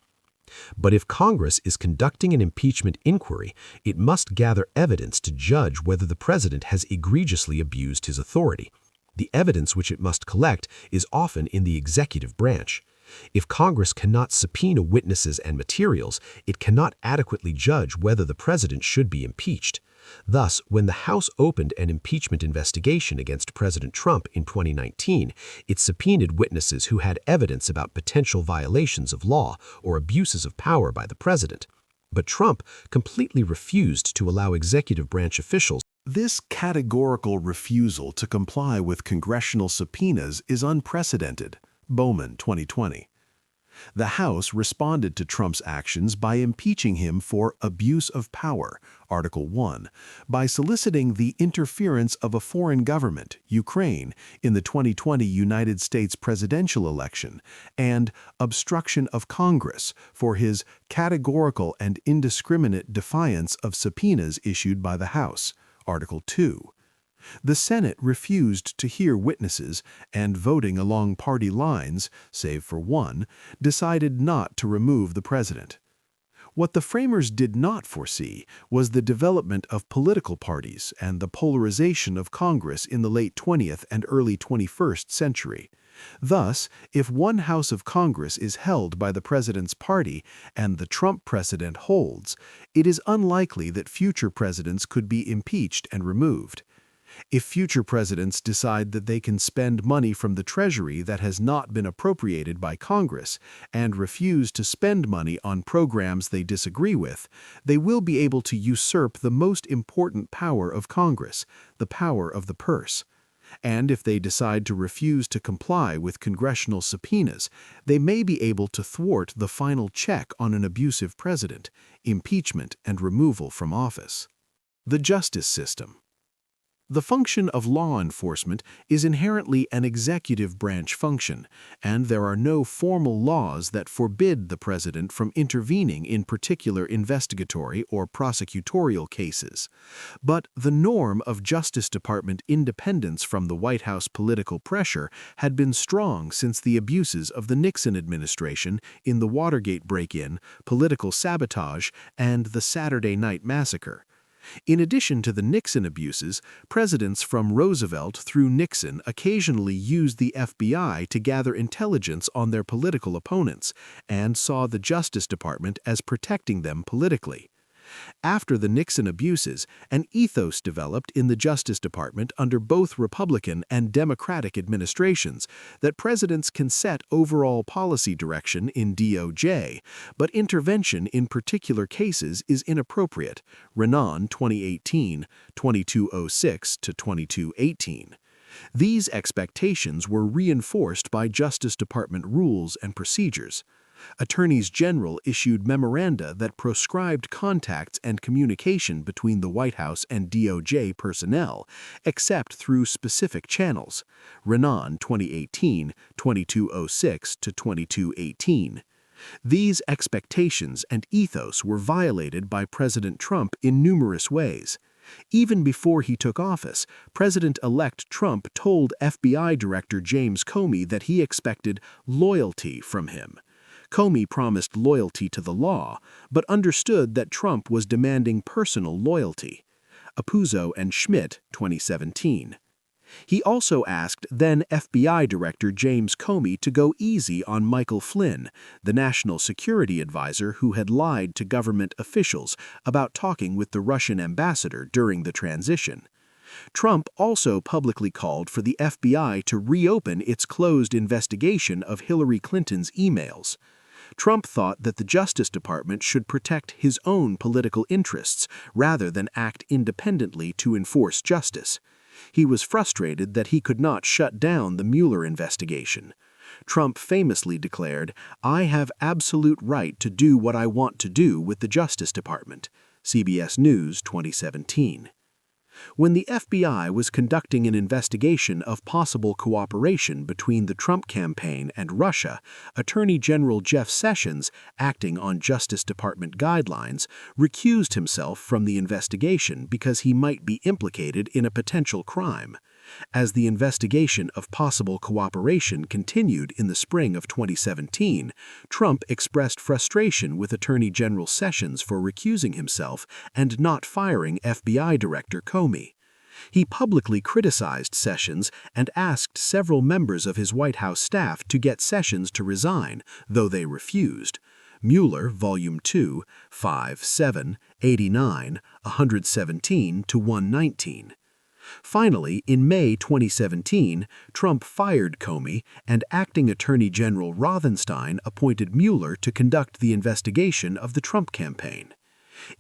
But if Congress is conducting an impeachment inquiry, it must gather evidence to judge whether the president has egregiously abused his authority. The evidence which it must collect is often in the executive branch. If Congress cannot subpoena witnesses and materials, it cannot adequately judge whether the president should be impeached. Thus, when the House opened an impeachment investigation against President Trump in 2019, it subpoenaed witnesses who had evidence about potential violations of law or abuses of power by the president. But Trump completely refused to allow executive branch officials. This categorical refusal to comply with congressional subpoenas is unprecedented. Bowman, 2020. The House responded to Trump's actions by impeaching him for abuse of power, Article 1, by soliciting the interference of a foreign government, Ukraine, in the 2020 United States presidential election, and obstruction of Congress for his categorical and indiscriminate defiance of subpoenas issued by the House, Article 2. The Senate refused to hear witnesses and, voting along party lines, save for one, decided not to remove the president. What the framers did not foresee was the development of political parties and the polarization of Congress in the late 20th and early 21st century. Thus, if one house of Congress is held by the president's party and the Trump precedent holds, it is unlikely that future presidents could be impeached and removed. If future presidents decide that they can spend money from the Treasury that has not been appropriated by Congress and refuse to spend money on programs they disagree with, they will be able to usurp the most important power of Congress, the power of the purse. And if they decide to refuse to comply with congressional subpoenas, they may be able to thwart the final check on an abusive president, impeachment and removal from office. The justice system. The function of law enforcement is inherently an executive branch function, and there are no formal laws that forbid the president from intervening in particular investigatory or prosecutorial cases. But the norm of Justice Department independence from the White House political pressure had been strong since the abuses of the Nixon administration in the Watergate break-in, political sabotage, and the Saturday Night Massacre. In addition to the Nixon abuses, presidents from Roosevelt through Nixon occasionally used the FBI to gather intelligence on their political opponents and saw the Justice Department as protecting them politically. After the Nixon abuses, an ethos developed in the Justice Department under both Republican and Democratic administrations that presidents can set overall policy direction in DOJ, but intervention in particular cases is inappropriate. Renan 2018, 2206-2218. These expectations were reinforced by Justice Department rules and procedures. Attorneys General issued memoranda that proscribed contacts and communication between the White House and DOJ personnel, except through specific channels. Renan 2018, 2206-2218. These expectations and ethos were violated by President Trump in numerous ways. Even before he took office, President-elect Trump told FBI Director James Comey that he expected loyalty from him. Comey promised loyalty to the law, but understood that Trump was demanding personal loyalty. Apuzzo and Schmidt, 2017. He also asked then FBI Director James Comey to go easy on Michael Flynn, the national security advisor who had lied to government officials about talking with the Russian ambassador during the transition. Trump also publicly called for the FBI to reopen its closed investigation of Hillary Clinton's emails. Trump thought that the Justice Department should protect his own political interests rather than act independently to enforce justice. He was frustrated that he could not shut down the Mueller investigation. Trump famously declared, "I have absolute right to do what I want to do with the Justice Department." CBS News 2017. When the FBI was conducting an investigation of possible cooperation between the Trump campaign and Russia, Attorney General Jeff Sessions, acting on Justice Department guidelines, recused himself from the investigation because he might be implicated in a potential crime. As the investigation of possible cooperation continued in the spring of 2017, Trump expressed frustration with Attorney General Sessions for recusing himself and not firing FBI Director Comey. He publicly criticized Sessions and asked several members of his White House staff to get Sessions to resign, though they refused. Mueller, Volume 2, 5, 7, 89, 117-119. Finally, in May 2017, Trump fired Comey, and Acting Attorney General Rothenstein appointed Mueller to conduct the investigation of the Trump campaign.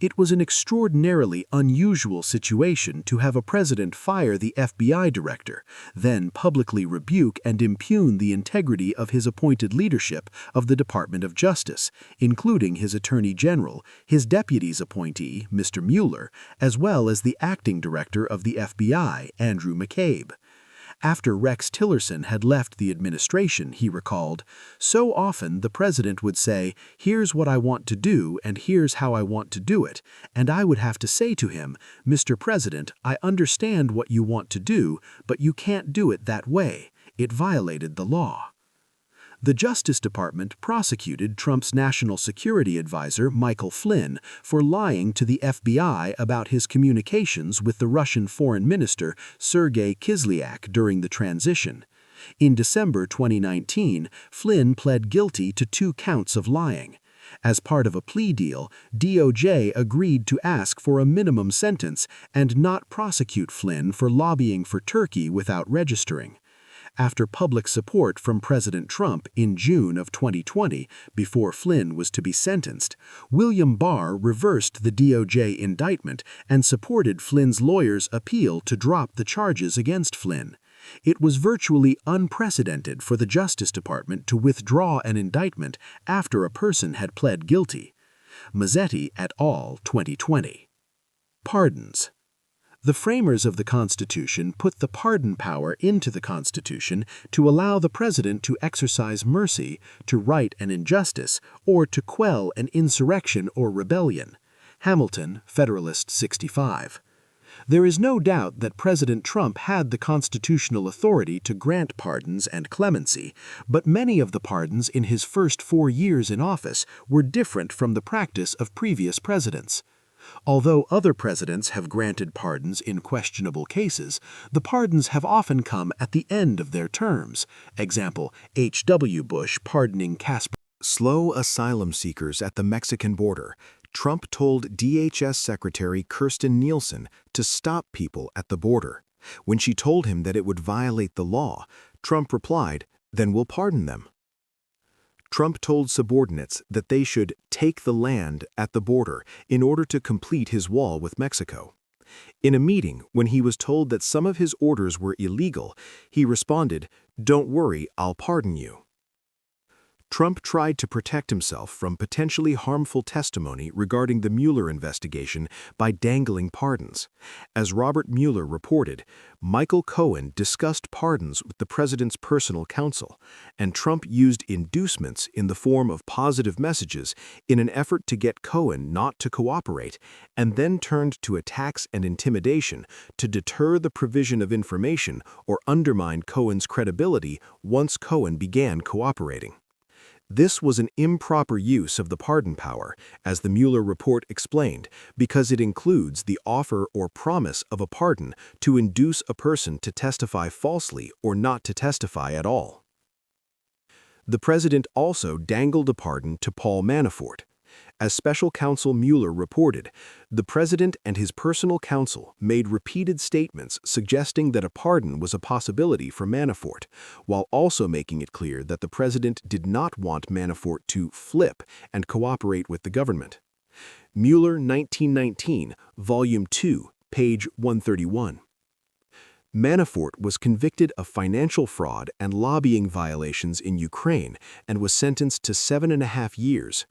It was an extraordinarily unusual situation to have a president fire the FBI director, then publicly rebuke and impugn the integrity of his appointed leadership of the Department of Justice, including his Attorney General, his deputy's appointee, Mr. Mueller, as well as the acting director of the FBI, Andrew McCabe. After Rex Tillerson had left the administration, he recalled, "So often the president would say, 'Here's what I want to do and here's how I want to do it,' and I would have to say to him, 'Mr. President, I understand what you want to do, but you can't do it that way. It violated the law.'" The Justice Department prosecuted Trump's national security advisor, Michael Flynn, for lying to the FBI about his communications with the Russian Foreign Minister, Sergei Kislyak, during the transition. In December 2019, Flynn pled guilty to 2 counts of lying. As part of a plea deal, DOJ agreed to ask for a minimum sentence and not prosecute Flynn for lobbying for Turkey without registering. After public support from President Trump in June of 2020, before Flynn was to be sentenced, William Barr reversed the DOJ indictment and supported Flynn's lawyers' appeal to drop the charges against Flynn. It was virtually unprecedented for the Justice Department to withdraw an indictment after a person had pled guilty. Mazzetti et al., 2020. Pardons. The framers of the Constitution put the pardon power into the Constitution to allow the president to exercise mercy, to right an injustice, or to quell an insurrection or rebellion. Hamilton, Federalist 65. There is no doubt that President Trump had the constitutional authority to grant pardons and clemency, but many of the pardons in his first 4 years in office were different from the practice of previous presidents. Although other presidents have granted pardons in questionable cases, the pardons have often come at the end of their terms. Example, H.W. Bush pardoning Casper. Slow asylum seekers at the Mexican border. Trump told DHS Secretary Kirstjen Nielsen to stop people at the border. When she told him that it would violate the law, Trump replied, "Then we'll pardon them." Trump told subordinates that they should take the land at the border in order to complete his wall with Mexico. In a meeting, when he was told that some of his orders were illegal, he responded, "Don't worry, I'll pardon you." Trump tried to protect himself from potentially harmful testimony regarding the Mueller investigation by dangling pardons. As Robert Mueller reported, Michael Cohen discussed pardons with the president's personal counsel, and Trump used inducements in the form of positive messages in an effort to get Cohen not to cooperate, and then turned to attacks and intimidation to deter the provision of information or undermine Cohen's credibility once Cohen began cooperating. This was an improper use of the pardon power, as the Mueller report explained, because it includes the offer or promise of a pardon to induce a person to testify falsely or not to testify at all. The president also dangled a pardon to Paul Manafort. As special counsel Mueller reported, the president and his personal counsel made repeated statements suggesting that a pardon was a possibility for Manafort, while also making it clear that the president did not want Manafort to flip and cooperate with the government. Mueller 1919, Volume 2, page 131. Manafort was convicted of financial fraud and lobbying violations in Ukraine and was sentenced to 7.5 years.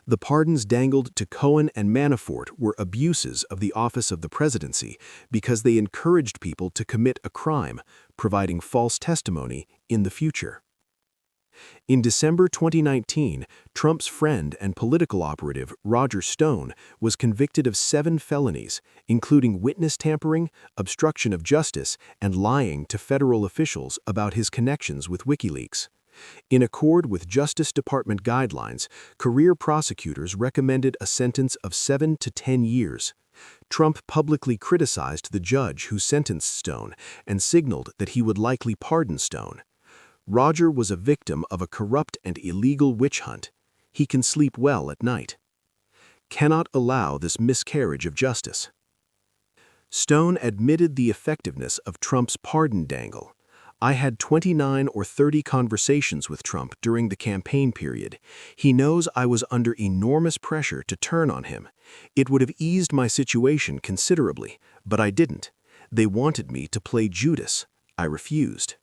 The pardons dangled to Cohen and Manafort were abuses of the office of the presidency because they encouraged people to commit a crime, providing false testimony in the future. In December 2019, Trump's friend and political operative Roger Stone was convicted of 7 felonies, including witness tampering, obstruction of justice, and lying to federal officials about his connections with WikiLeaks. In accord with Justice Department guidelines, career prosecutors recommended a sentence of 7 to 10 years. Trump publicly criticized the judge who sentenced Stone and signaled that he would likely pardon Stone. Roger was a victim of a corrupt and illegal witch hunt. He can sleep well at night. Cannot allow this miscarriage of justice. Stone admitted the effectiveness of Trump's pardon dangle. I had 29 or 30 conversations with Trump during the campaign period. He knows I was under enormous pressure to turn on him. It would have eased my situation considerably, but I didn't. They wanted me to play Judas. I refused.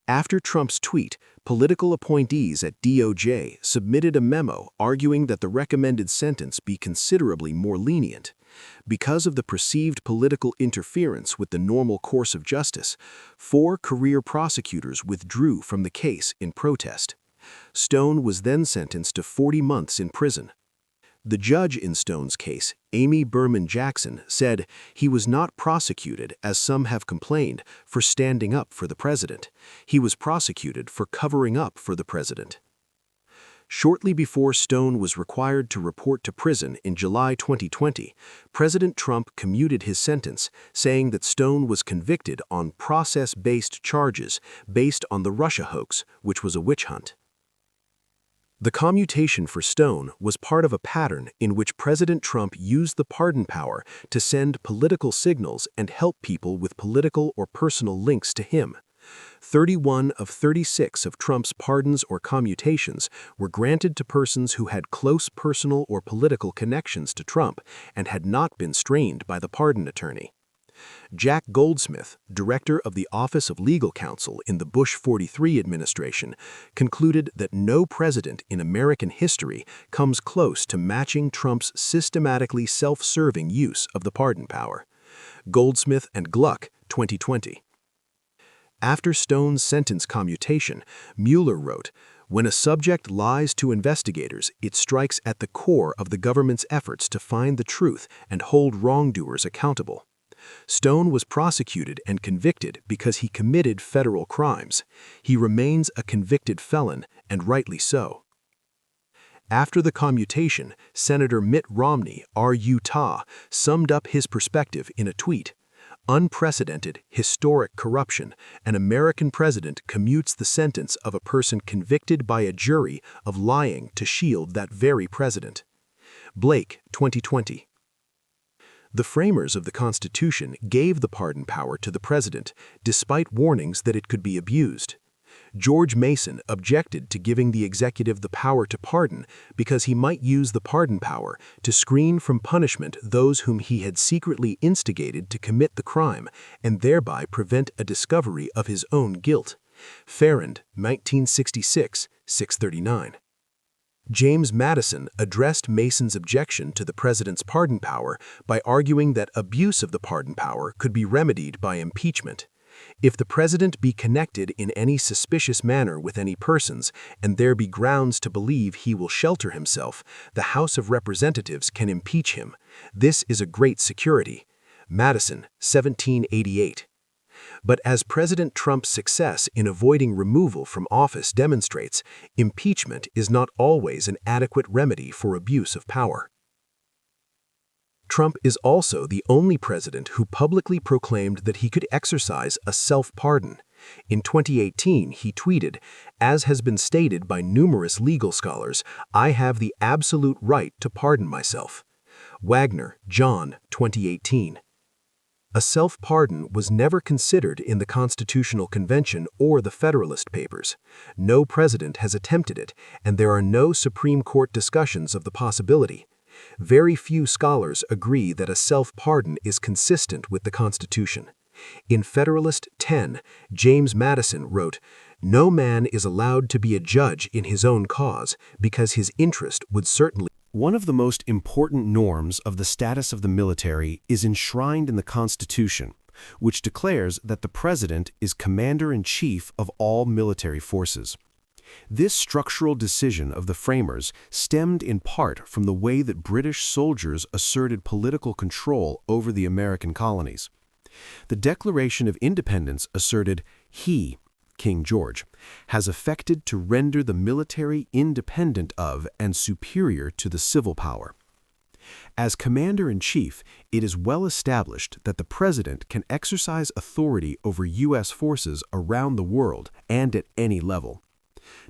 After Trump's tweet, political appointees at DOJ submitted a memo arguing that the recommended sentence be considerably more lenient. Because of the perceived political interference with the normal course of justice, 4 career prosecutors withdrew from the case in protest. Stone was then sentenced to 40 months in prison. The judge in Stone's case, Amy Berman Jackson, said he was not prosecuted, as some have complained, for standing up for the president. He was prosecuted for covering up for the president. Shortly before Stone was required to report to prison in July 2020, President Trump commuted his sentence, saying that Stone was convicted on process-based charges based on the Russia hoax, which was a witch hunt. The commutation for Stone was part of a pattern in which President Trump used the pardon power to send political signals and help people with political or personal links to him. 31 of 36 of Trump's pardons or commutations were granted to persons who had close personal or political connections to Trump and had not been strained by the pardon attorney. Jack Goldsmith, director of the Office of Legal Counsel in the Bush 43 administration, concluded that no president in American history comes close to matching Trump's systematically self-serving use of the pardon power. Goldsmith and Gluck, 2020. After Stone's sentence commutation, Mueller wrote, "When a subject lies to investigators, it strikes at the core of the government's efforts to find the truth and hold wrongdoers accountable." Stone was prosecuted and convicted because he committed federal crimes. He remains a convicted felon, and rightly so. After the commutation, Senator Mitt Romney, R. Utah, summed up his perspective in a tweet. "Unprecedented, historic corruption. An American president commutes the sentence of a person convicted by a jury of lying to shield that very president." Blake, 2020. The framers of the Constitution gave the pardon power to the president, despite warnings that it could be abused. George Mason objected to giving the executive the power to pardon because he might use the pardon power to screen from punishment those whom he had secretly instigated to commit the crime and thereby prevent a discovery of his own guilt. Farrand, 1966, 639. James Madison addressed Mason's objection to the president's pardon power by arguing that abuse of the pardon power could be remedied by impeachment. "If the president be connected in any suspicious manner with any persons, and there be grounds to believe he will shelter himself, the House of Representatives can impeach him. This is a great security." Madison, 1788. But as President Trump's success in avoiding removal from office demonstrates, impeachment is not always an adequate remedy for abuse of power. Trump is also the only president who publicly proclaimed that he could exercise a self-pardon. In 2018, he tweeted, "As has been stated by numerous legal scholars, I have the absolute right to pardon myself." Wagner, John, 2018. A self-pardon was never considered in the Constitutional Convention or the Federalist Papers. No president has attempted it, and there are no Supreme Court discussions of the possibility. Very few scholars agree that a self-pardon is consistent with the Constitution. In Federalist 10, James Madison wrote, "No man is allowed to be a judge in his own cause, because his interest would certainly..." One of the most important norms of the status of the military is enshrined in the Constitution, which declares that the President is Commander-in-Chief of all military forces. This structural decision of the framers stemmed in part from the way that British soldiers asserted political control over the American colonies. The Declaration of Independence asserted, "He, King George, has effected to render the military independent of and superior to the civil power." As Commander-in-Chief, it is well established that the President can exercise authority over U.S. forces around the world and at any level.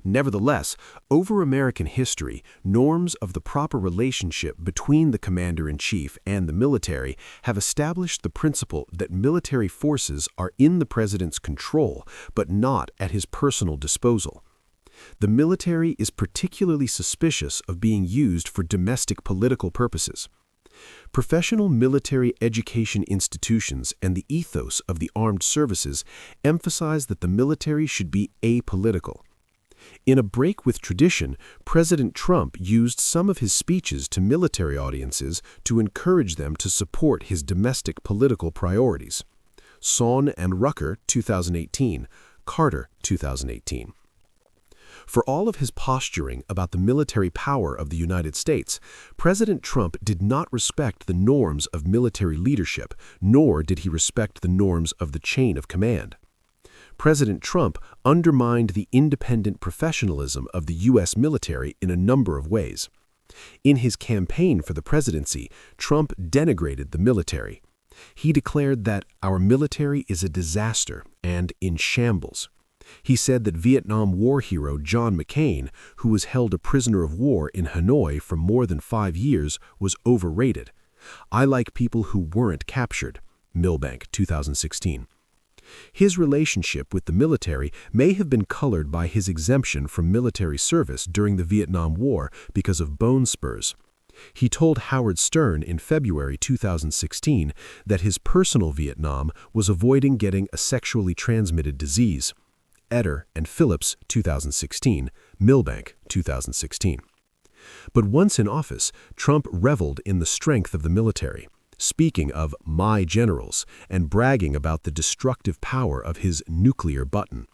Nevertheless, over American history, norms of the proper relationship between the Commander-in-Chief and the military have established the principle that military forces are in the President's control, but not at his personal disposal. The military is particularly suspicious of being used for domestic political purposes. Professional military education institutions and the ethos of the armed services emphasize that the military should be apolitical. In a break with tradition, President Trump used some of his speeches to military audiences to encourage them to support his domestic political priorities. Sohn and Rucker, 2018, Carter, 2018. For all of his posturing about the military power of the United States, President Trump did not respect the norms of military leadership, nor did he respect the norms of the chain of command. President Trump undermined the independent professionalism of the U.S. military in a number of ways. In his campaign for the presidency, Trump denigrated the military. He declared that our military is a disaster and in shambles. He said that Vietnam War hero John McCain, who was held a prisoner of war in Hanoi for more than 5 years, was overrated. "I like people who weren't captured." Milbank, 2016. His relationship with the military may have been colored by his exemption from military service during the Vietnam War because of bone spurs. He told Howard Stern in February 2016 that his personal Vietnam was avoiding getting a sexually transmitted disease. Etter and Phillips, 2016, Milbank, 2016. But once in office, Trump reveled in the strength of the military. speaking of "my generals" and bragging about the destructive power of his nuclear button.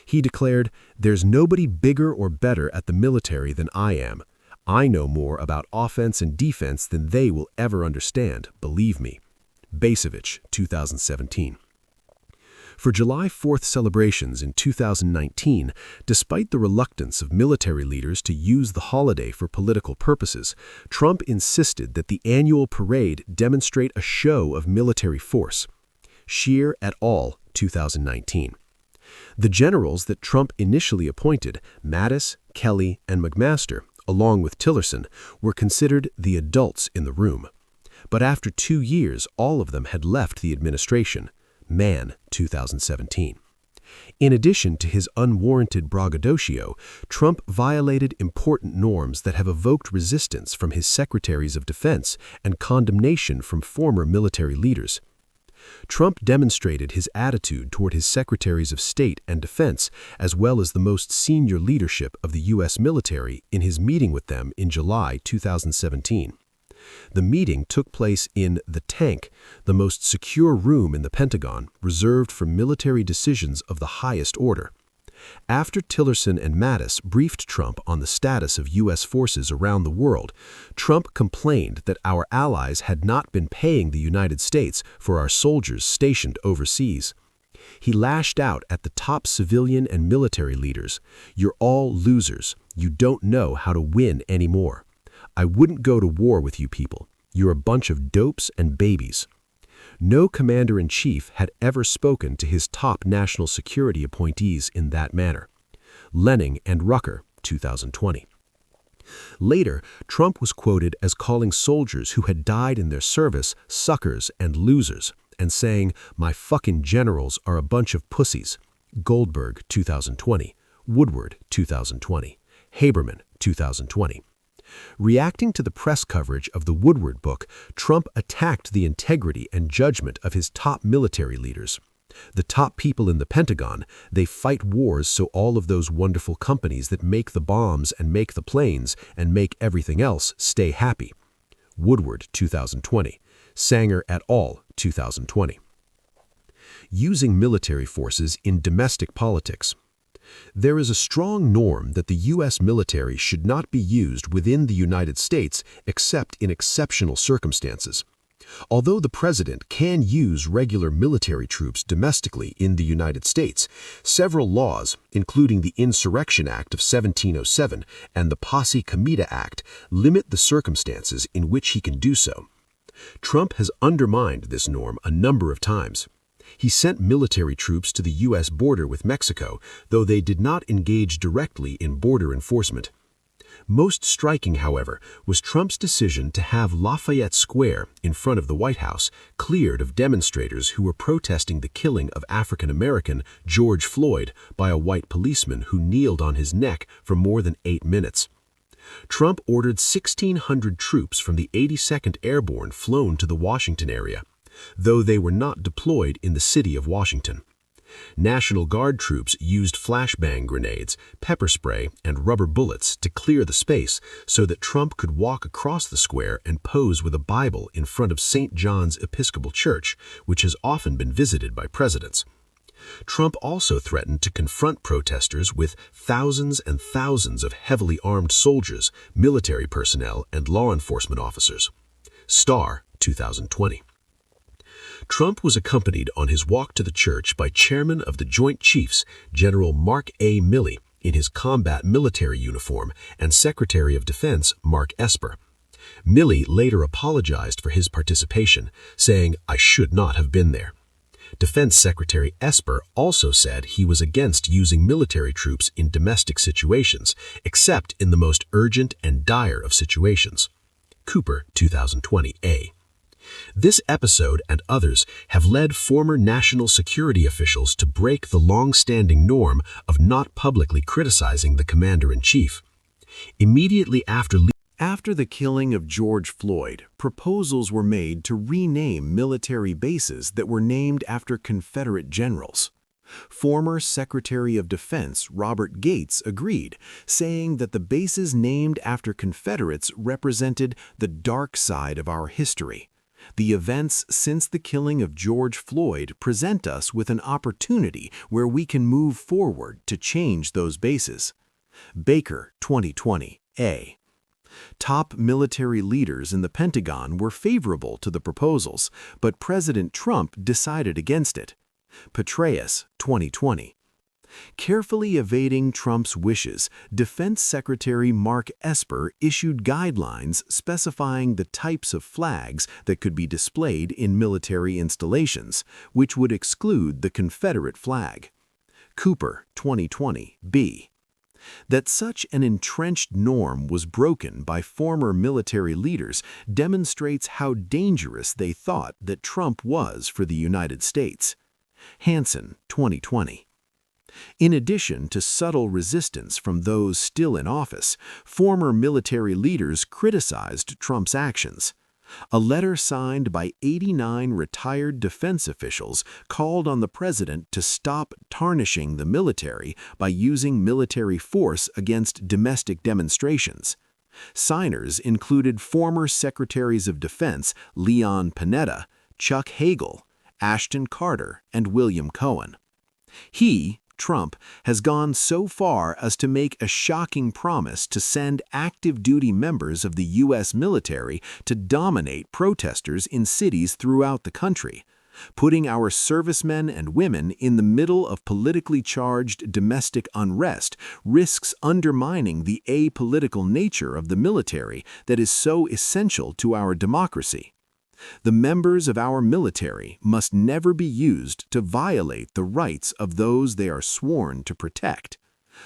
He declared, "There's nobody bigger or better at the military than I am. I know more about offense and defense than they will ever understand, believe me." Basevich, 2017. For July 4th celebrations in 2019, despite the reluctance of military leaders to use the holiday for political purposes, Trump insisted that the annual parade demonstrate a show of military force. Scheer et al., 2019. The generals that Trump initially appointed, Mattis, Kelly, and McMaster, along with Tillerson, were considered the adults in the room. But after 2 years, all of them had left the administration. Mann, 2017. In addition to his unwarranted braggadocio, Trump violated important norms that have evoked resistance from his secretaries of defense and condemnation from former military leaders. Trump demonstrated his attitude toward his secretaries of state and defense, as well as the most senior leadership of the U.S. military, in his meeting with them in July 2017. The meeting took place in the Tank, the most secure room in the Pentagon, reserved for military decisions of the highest order. After Tillerson and Mattis briefed Trump on the status of U.S. forces around the world, Trump complained that our allies had not been paying the United States for our soldiers stationed overseas. He lashed out at the top civilian and military leaders. "You're all losers. You don't know how to win anymore. I wouldn't go to war with you people. You're a bunch of dopes and babies." No commander-in-chief had ever spoken to his top national security appointees in that manner. Lenning and Rucker, 2020. Later, Trump was quoted as calling soldiers who had died in their service suckers and losers, and saying, "My fucking generals are a bunch of pussies." Goldberg, 2020. Woodward, 2020. Haberman, 2020. Reacting to the press coverage of the Woodward book, Trump attacked the integrity and judgment of his top military leaders. "The top people in the Pentagon, they fight wars so all of those wonderful companies that make the bombs and make the planes and make everything else stay happy." Woodward, 2020. Sanger et al., 2020. Using military forces in domestic politics. There is a strong norm that the U.S. military should not be used within the United States except in exceptional circumstances. Although the president can use regular military troops domestically in the United States, several laws, including the Insurrection Act of 1707 and the Posse Comita Act, limit the circumstances in which he can do so. Trump has undermined this norm a number of times. He sent military troops to the U.S. border with Mexico, though they did not engage directly in border enforcement. Most striking, however, was Trump's decision to have Lafayette Square, in front of the White House, cleared of demonstrators who were protesting the killing of African-American George Floyd by a white policeman who kneeled on his neck for more than 8 minutes. Trump ordered 1,600 troops from the 82nd Airborne flown to the Washington area, though they were not deployed in the city of Washington. National Guard troops used flashbang grenades, pepper spray, and rubber bullets to clear the space so that Trump could walk across the square and pose with a Bible in front of St. John's Episcopal Church, which has often been visited by presidents. Trump also threatened to confront protesters with thousands and thousands of heavily armed soldiers, military personnel, and law enforcement officers. Starr, 2020. Trump was accompanied on his walk to the church by Chairman of the Joint Chiefs, General Mark A. Milley, in his combat military uniform, and Secretary of Defense Mark Esper. Milley later apologized for his participation, saying, "I should not have been there." Defense Secretary Esper also said he was against using military troops in domestic situations, except in the most urgent and dire of situations. Cooper, 2020a. This episode and others have led former national security officials to break the long-standing norm of not publicly criticizing the commander-in-chief. Immediately after the killing of George Floyd, proposals were made to rename military bases that were named after Confederate generals. Former Secretary of Defense Robert Gates agreed, saying that the bases named after Confederates represented the dark side of our history. The events since the killing of George Floyd present us with an opportunity where we can move forward to change those bases. Baker, 2020, A. Top military leaders in the Pentagon were favorable to the proposals, but President Trump decided against it. Petraeus, 2020. Carefully evading Trump's wishes, Defense Secretary Mark Esper issued guidelines specifying the types of flags that could be displayed in military installations, which would exclude the Confederate flag. Cooper, 2020, B. That such an entrenched norm was broken by former military leaders demonstrates how dangerous they thought that Trump was for the United States. Hansen, 2020. In addition to subtle resistance from those still in office, former military leaders criticized Trump's actions. A letter signed by 89 retired defense officials called on the president to stop tarnishing the military by using military force against domestic demonstrations. Signers included former Secretaries of Defense Leon Panetta, Chuck Hagel, Ashton Carter, and William Cohen. He, Trump, has gone so far as to make a shocking promise to send active-duty members of the U.S. military to dominate protesters in cities throughout the country, putting our servicemen and women in the middle of politically charged domestic unrest risks undermining the apolitical nature of the military that is so essential to our democracy. The members of our military must never be used to violate the rights of those they are sworn to protect.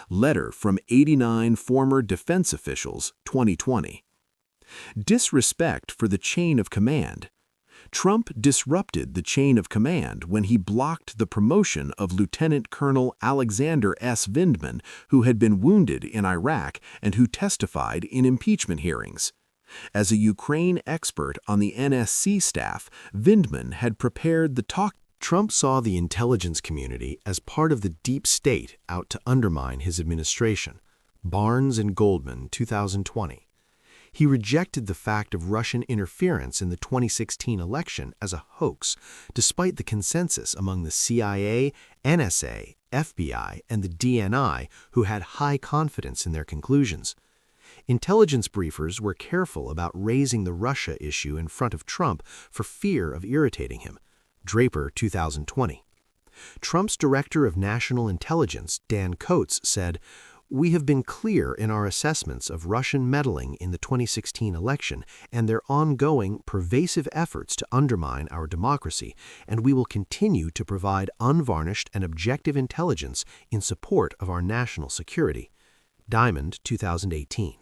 Letter from 89 former defense officials, 2020. Disrespect for the chain of command. Trump disrupted the chain of command when he blocked the promotion of Lieutenant Colonel Alexander S. Vindman, who had been wounded in Iraq and who testified in impeachment hearings. As a Ukraine expert on the NSC staff, Vindman had prepared the talk. Trump saw the intelligence community as part of the deep state out to undermine his administration. Barnes and Goldman, 2020. He rejected the fact of Russian interference in the 2016 election as a hoax, despite the consensus among the CIA, NSA, FBI, and the DNI, who had high confidence in their conclusions. Intelligence briefers were careful about raising the Russia issue in front of Trump for fear of irritating him. Draper, 2020. Trump's Director of National Intelligence, Dan Coats, said, "We have been clear in our assessments of Russian meddling in the 2016 election and their ongoing, pervasive efforts to undermine our democracy, and we will continue to provide unvarnished and objective intelligence in support of our national security." Diamond, 2018.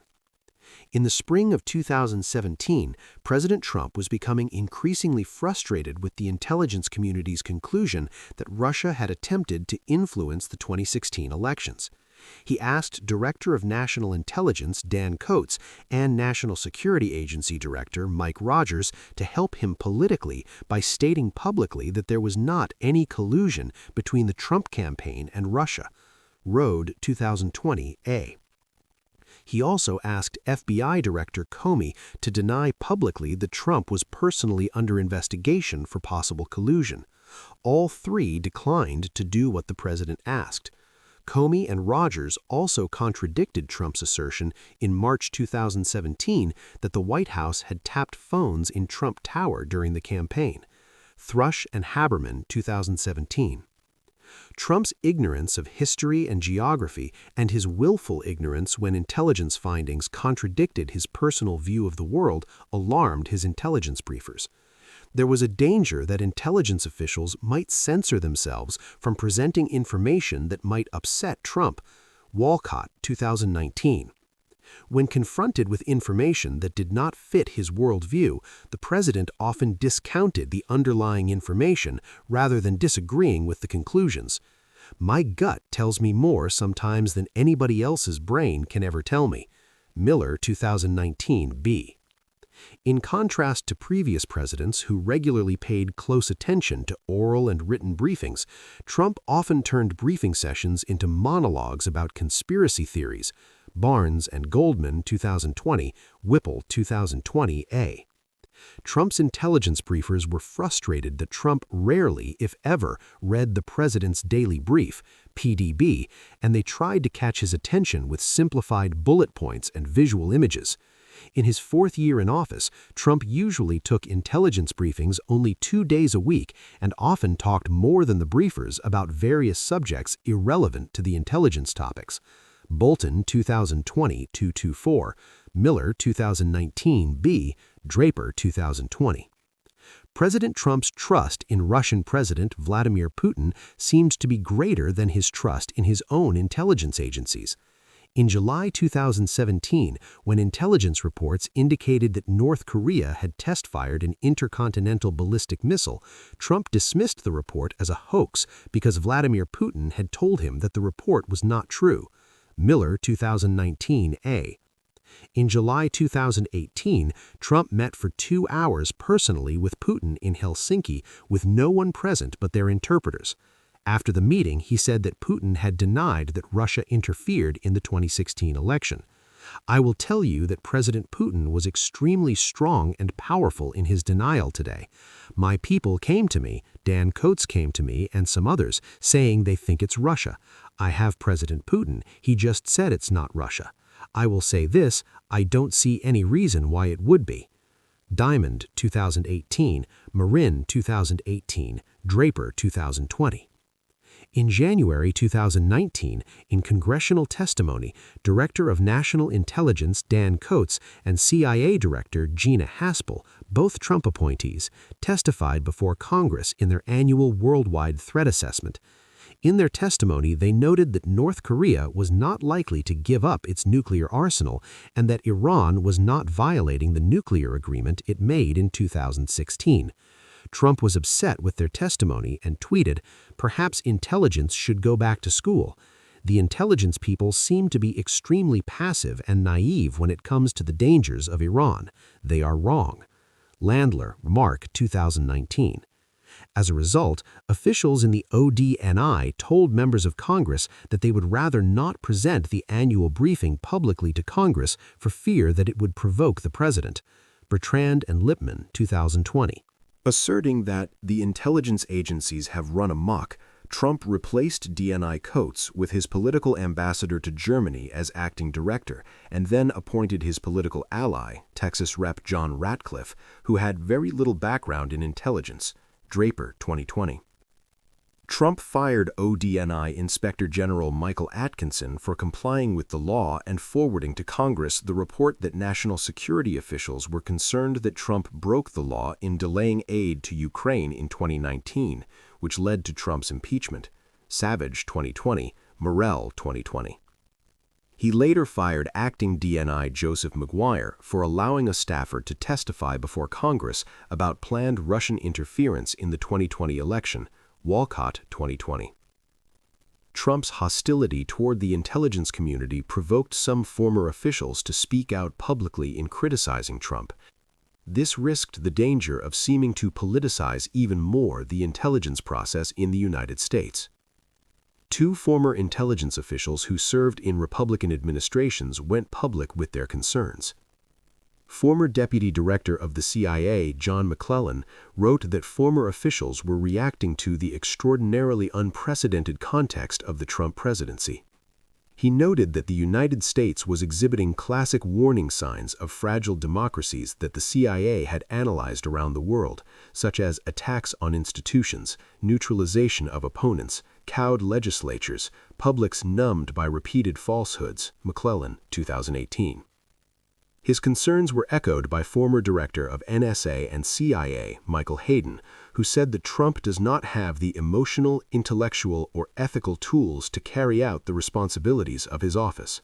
In the spring of 2017, President Trump was becoming increasingly frustrated with the intelligence community's conclusion that Russia had attempted to influence the 2016 elections. He asked Director of National Intelligence Dan Coats and National Security Agency Director Mike Rogers to help him politically by stating publicly that there was not any collusion between the Trump campaign and Russia. Road, 2020A. He also asked FBI Director Comey to deny publicly that Trump was personally under investigation for possible collusion. All three declined to do what the president asked. Comey and Rogers also contradicted Trump's assertion in March 2017 that the White House had tapped phones in Trump Tower during the campaign. Thrush and Haberman, 2017. Trump's ignorance of history and geography and his willful ignorance when intelligence findings contradicted his personal view of the world alarmed his intelligence briefers. There was a danger that intelligence officials might censor themselves from presenting information that might upset Trump. Walcott, 2019. When confronted with information that did not fit his worldview, the president often discounted the underlying information rather than disagreeing with the conclusions. "My gut tells me more sometimes than anybody else's brain can ever tell me." Miller, 2019b. In contrast to previous presidents who regularly paid close attention to oral and written briefings, Trump often turned briefing sessions into monologues about conspiracy theories. Barnes and Goldman, 2020, Whipple, 2020a. Trump's intelligence briefers were frustrated that Trump rarely, if ever, read the President's Daily Brief, PDB, and they tried to catch his attention with simplified bullet points and visual images. In his fourth year in office, Trump usually took intelligence briefings only 2 days a week and often talked more than the briefers about various subjects irrelevant to the intelligence topics. Bolton 2020-224, Miller 2019-B, Draper 2020. President Trump's trust in Russian President Vladimir Putin seemed to be greater than his trust in his own intelligence agencies. In July 2017, when intelligence reports indicated that North Korea had test-fired an intercontinental ballistic missile, Trump dismissed the report as a hoax because Vladimir Putin had told him that the report was not true. Miller 2019-A. In July 2018, Trump met for 2 hours personally with Putin in Helsinki with no one present but their interpreters. After the meeting, he said that Putin had denied that Russia interfered in the 2016 election. "I will tell you that President Putin was extremely strong and powerful in his denial today. My people came to me, Dan Coates came to me, and some others, saying they think it's Russia. I have President Putin, he just said it's not Russia. I will say this, I don't see any reason why it would be." Diamond 2018, Marin 2018, Draper 2020. In January 2019, in congressional testimony, Director of National Intelligence Dan Coates and CIA Director Gina Haspel, both Trump appointees, testified before Congress in their annual worldwide threat assessment. In their testimony, they noted that North Korea was not likely to give up its nuclear arsenal and that Iran was not violating the nuclear agreement it made in 2016. Trump was upset with their testimony and tweeted, "Perhaps intelligence should go back to school. The intelligence people seem to be extremely passive and naive when it comes to the dangers of Iran. They are wrong." Landler, Mark 2019. As a result, officials in the ODNI told members of Congress that they would rather not present the annual briefing publicly to Congress for fear that it would provoke the president. Bertrand and Lipman, 2020. Asserting that the intelligence agencies have run amok, Trump replaced DNI Coates with his political ambassador to Germany as acting director, and then appointed his political ally, Texas Rep. John Ratcliffe, who had very little background in intelligence. Draper 2020. Trump fired ODNI Inspector General Michael Atkinson for complying with the law and forwarding to Congress the report that national security officials were concerned that Trump broke the law in delaying aid to Ukraine in 2019, which led to Trump's impeachment. Savage 2020, Morell 2020. He later fired acting DNI Joseph McGuire for allowing a staffer to testify before Congress about planned Russian interference in the 2020 election. Walcott 2020. Trump's hostility toward the intelligence community provoked some former officials to speak out publicly in criticizing Trump. This risked the danger of seeming to politicize even more the intelligence process in the United States. 2 former intelligence officials who served in Republican administrations went public with their concerns. Former Deputy Director of the CIA, John McClellan, wrote that former officials were reacting to the extraordinarily unprecedented context of the Trump presidency. He noted that the United States was exhibiting classic warning signs of fragile democracies that the CIA had analyzed around the world, such as attacks on institutions, neutralization of opponents, cowed legislatures, publics numbed by repeated falsehoods. McClellan, 2018. His concerns were echoed by former director of NSA and CIA, Michael Hayden, who said that Trump does not have the emotional, intellectual, or ethical tools to carry out the responsibilities of his office.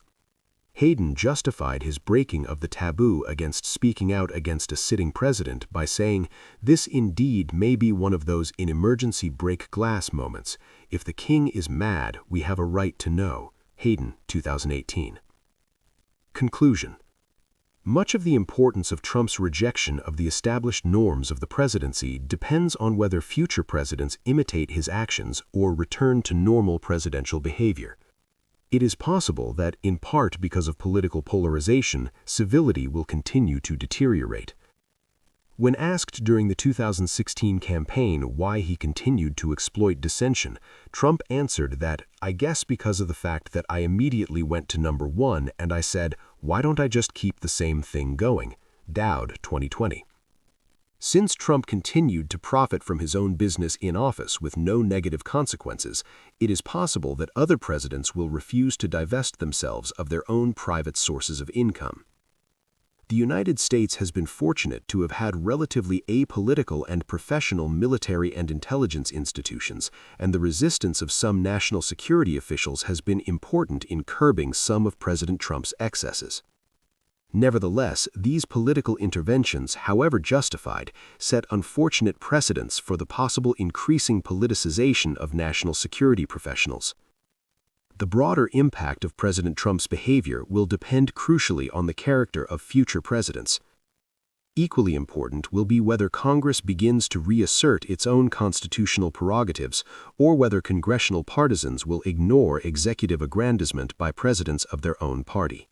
Hayden justified his breaking of the taboo against speaking out against a sitting president by saying, "This indeed may be one of those in emergency break glass moments. If the king is mad, we have a right to know." Hayden, 2018. Conclusion. Much of the importance of Trump's rejection of the established norms of the presidency depends on whether future presidents imitate his actions or return to normal presidential behavior. It is possible that, in part because of political polarization, civility will continue to deteriorate. When asked during the 2016 campaign why he continued to exploit dissension, Trump answered that, "I guess because of the fact that I immediately went to number one and I said, why don't I just keep the same thing going?" Dowd, 2020. Since Trump continued to profit from his own business in office with no negative consequences, it is possible that other presidents will refuse to divest themselves of their own private sources of income. The United States has been fortunate to have had relatively apolitical and professional military and intelligence institutions, and the resistance of some national security officials has been important in curbing some of President Trump's excesses. Nevertheless, these political interventions, however justified, set unfortunate precedents for the possible increasing politicization of national security professionals. The broader impact of President Trump's behavior will depend crucially on the character of future presidents. Equally important will be whether Congress begins to reassert its own constitutional prerogatives or whether congressional partisans will ignore executive aggrandizement by presidents of their own party.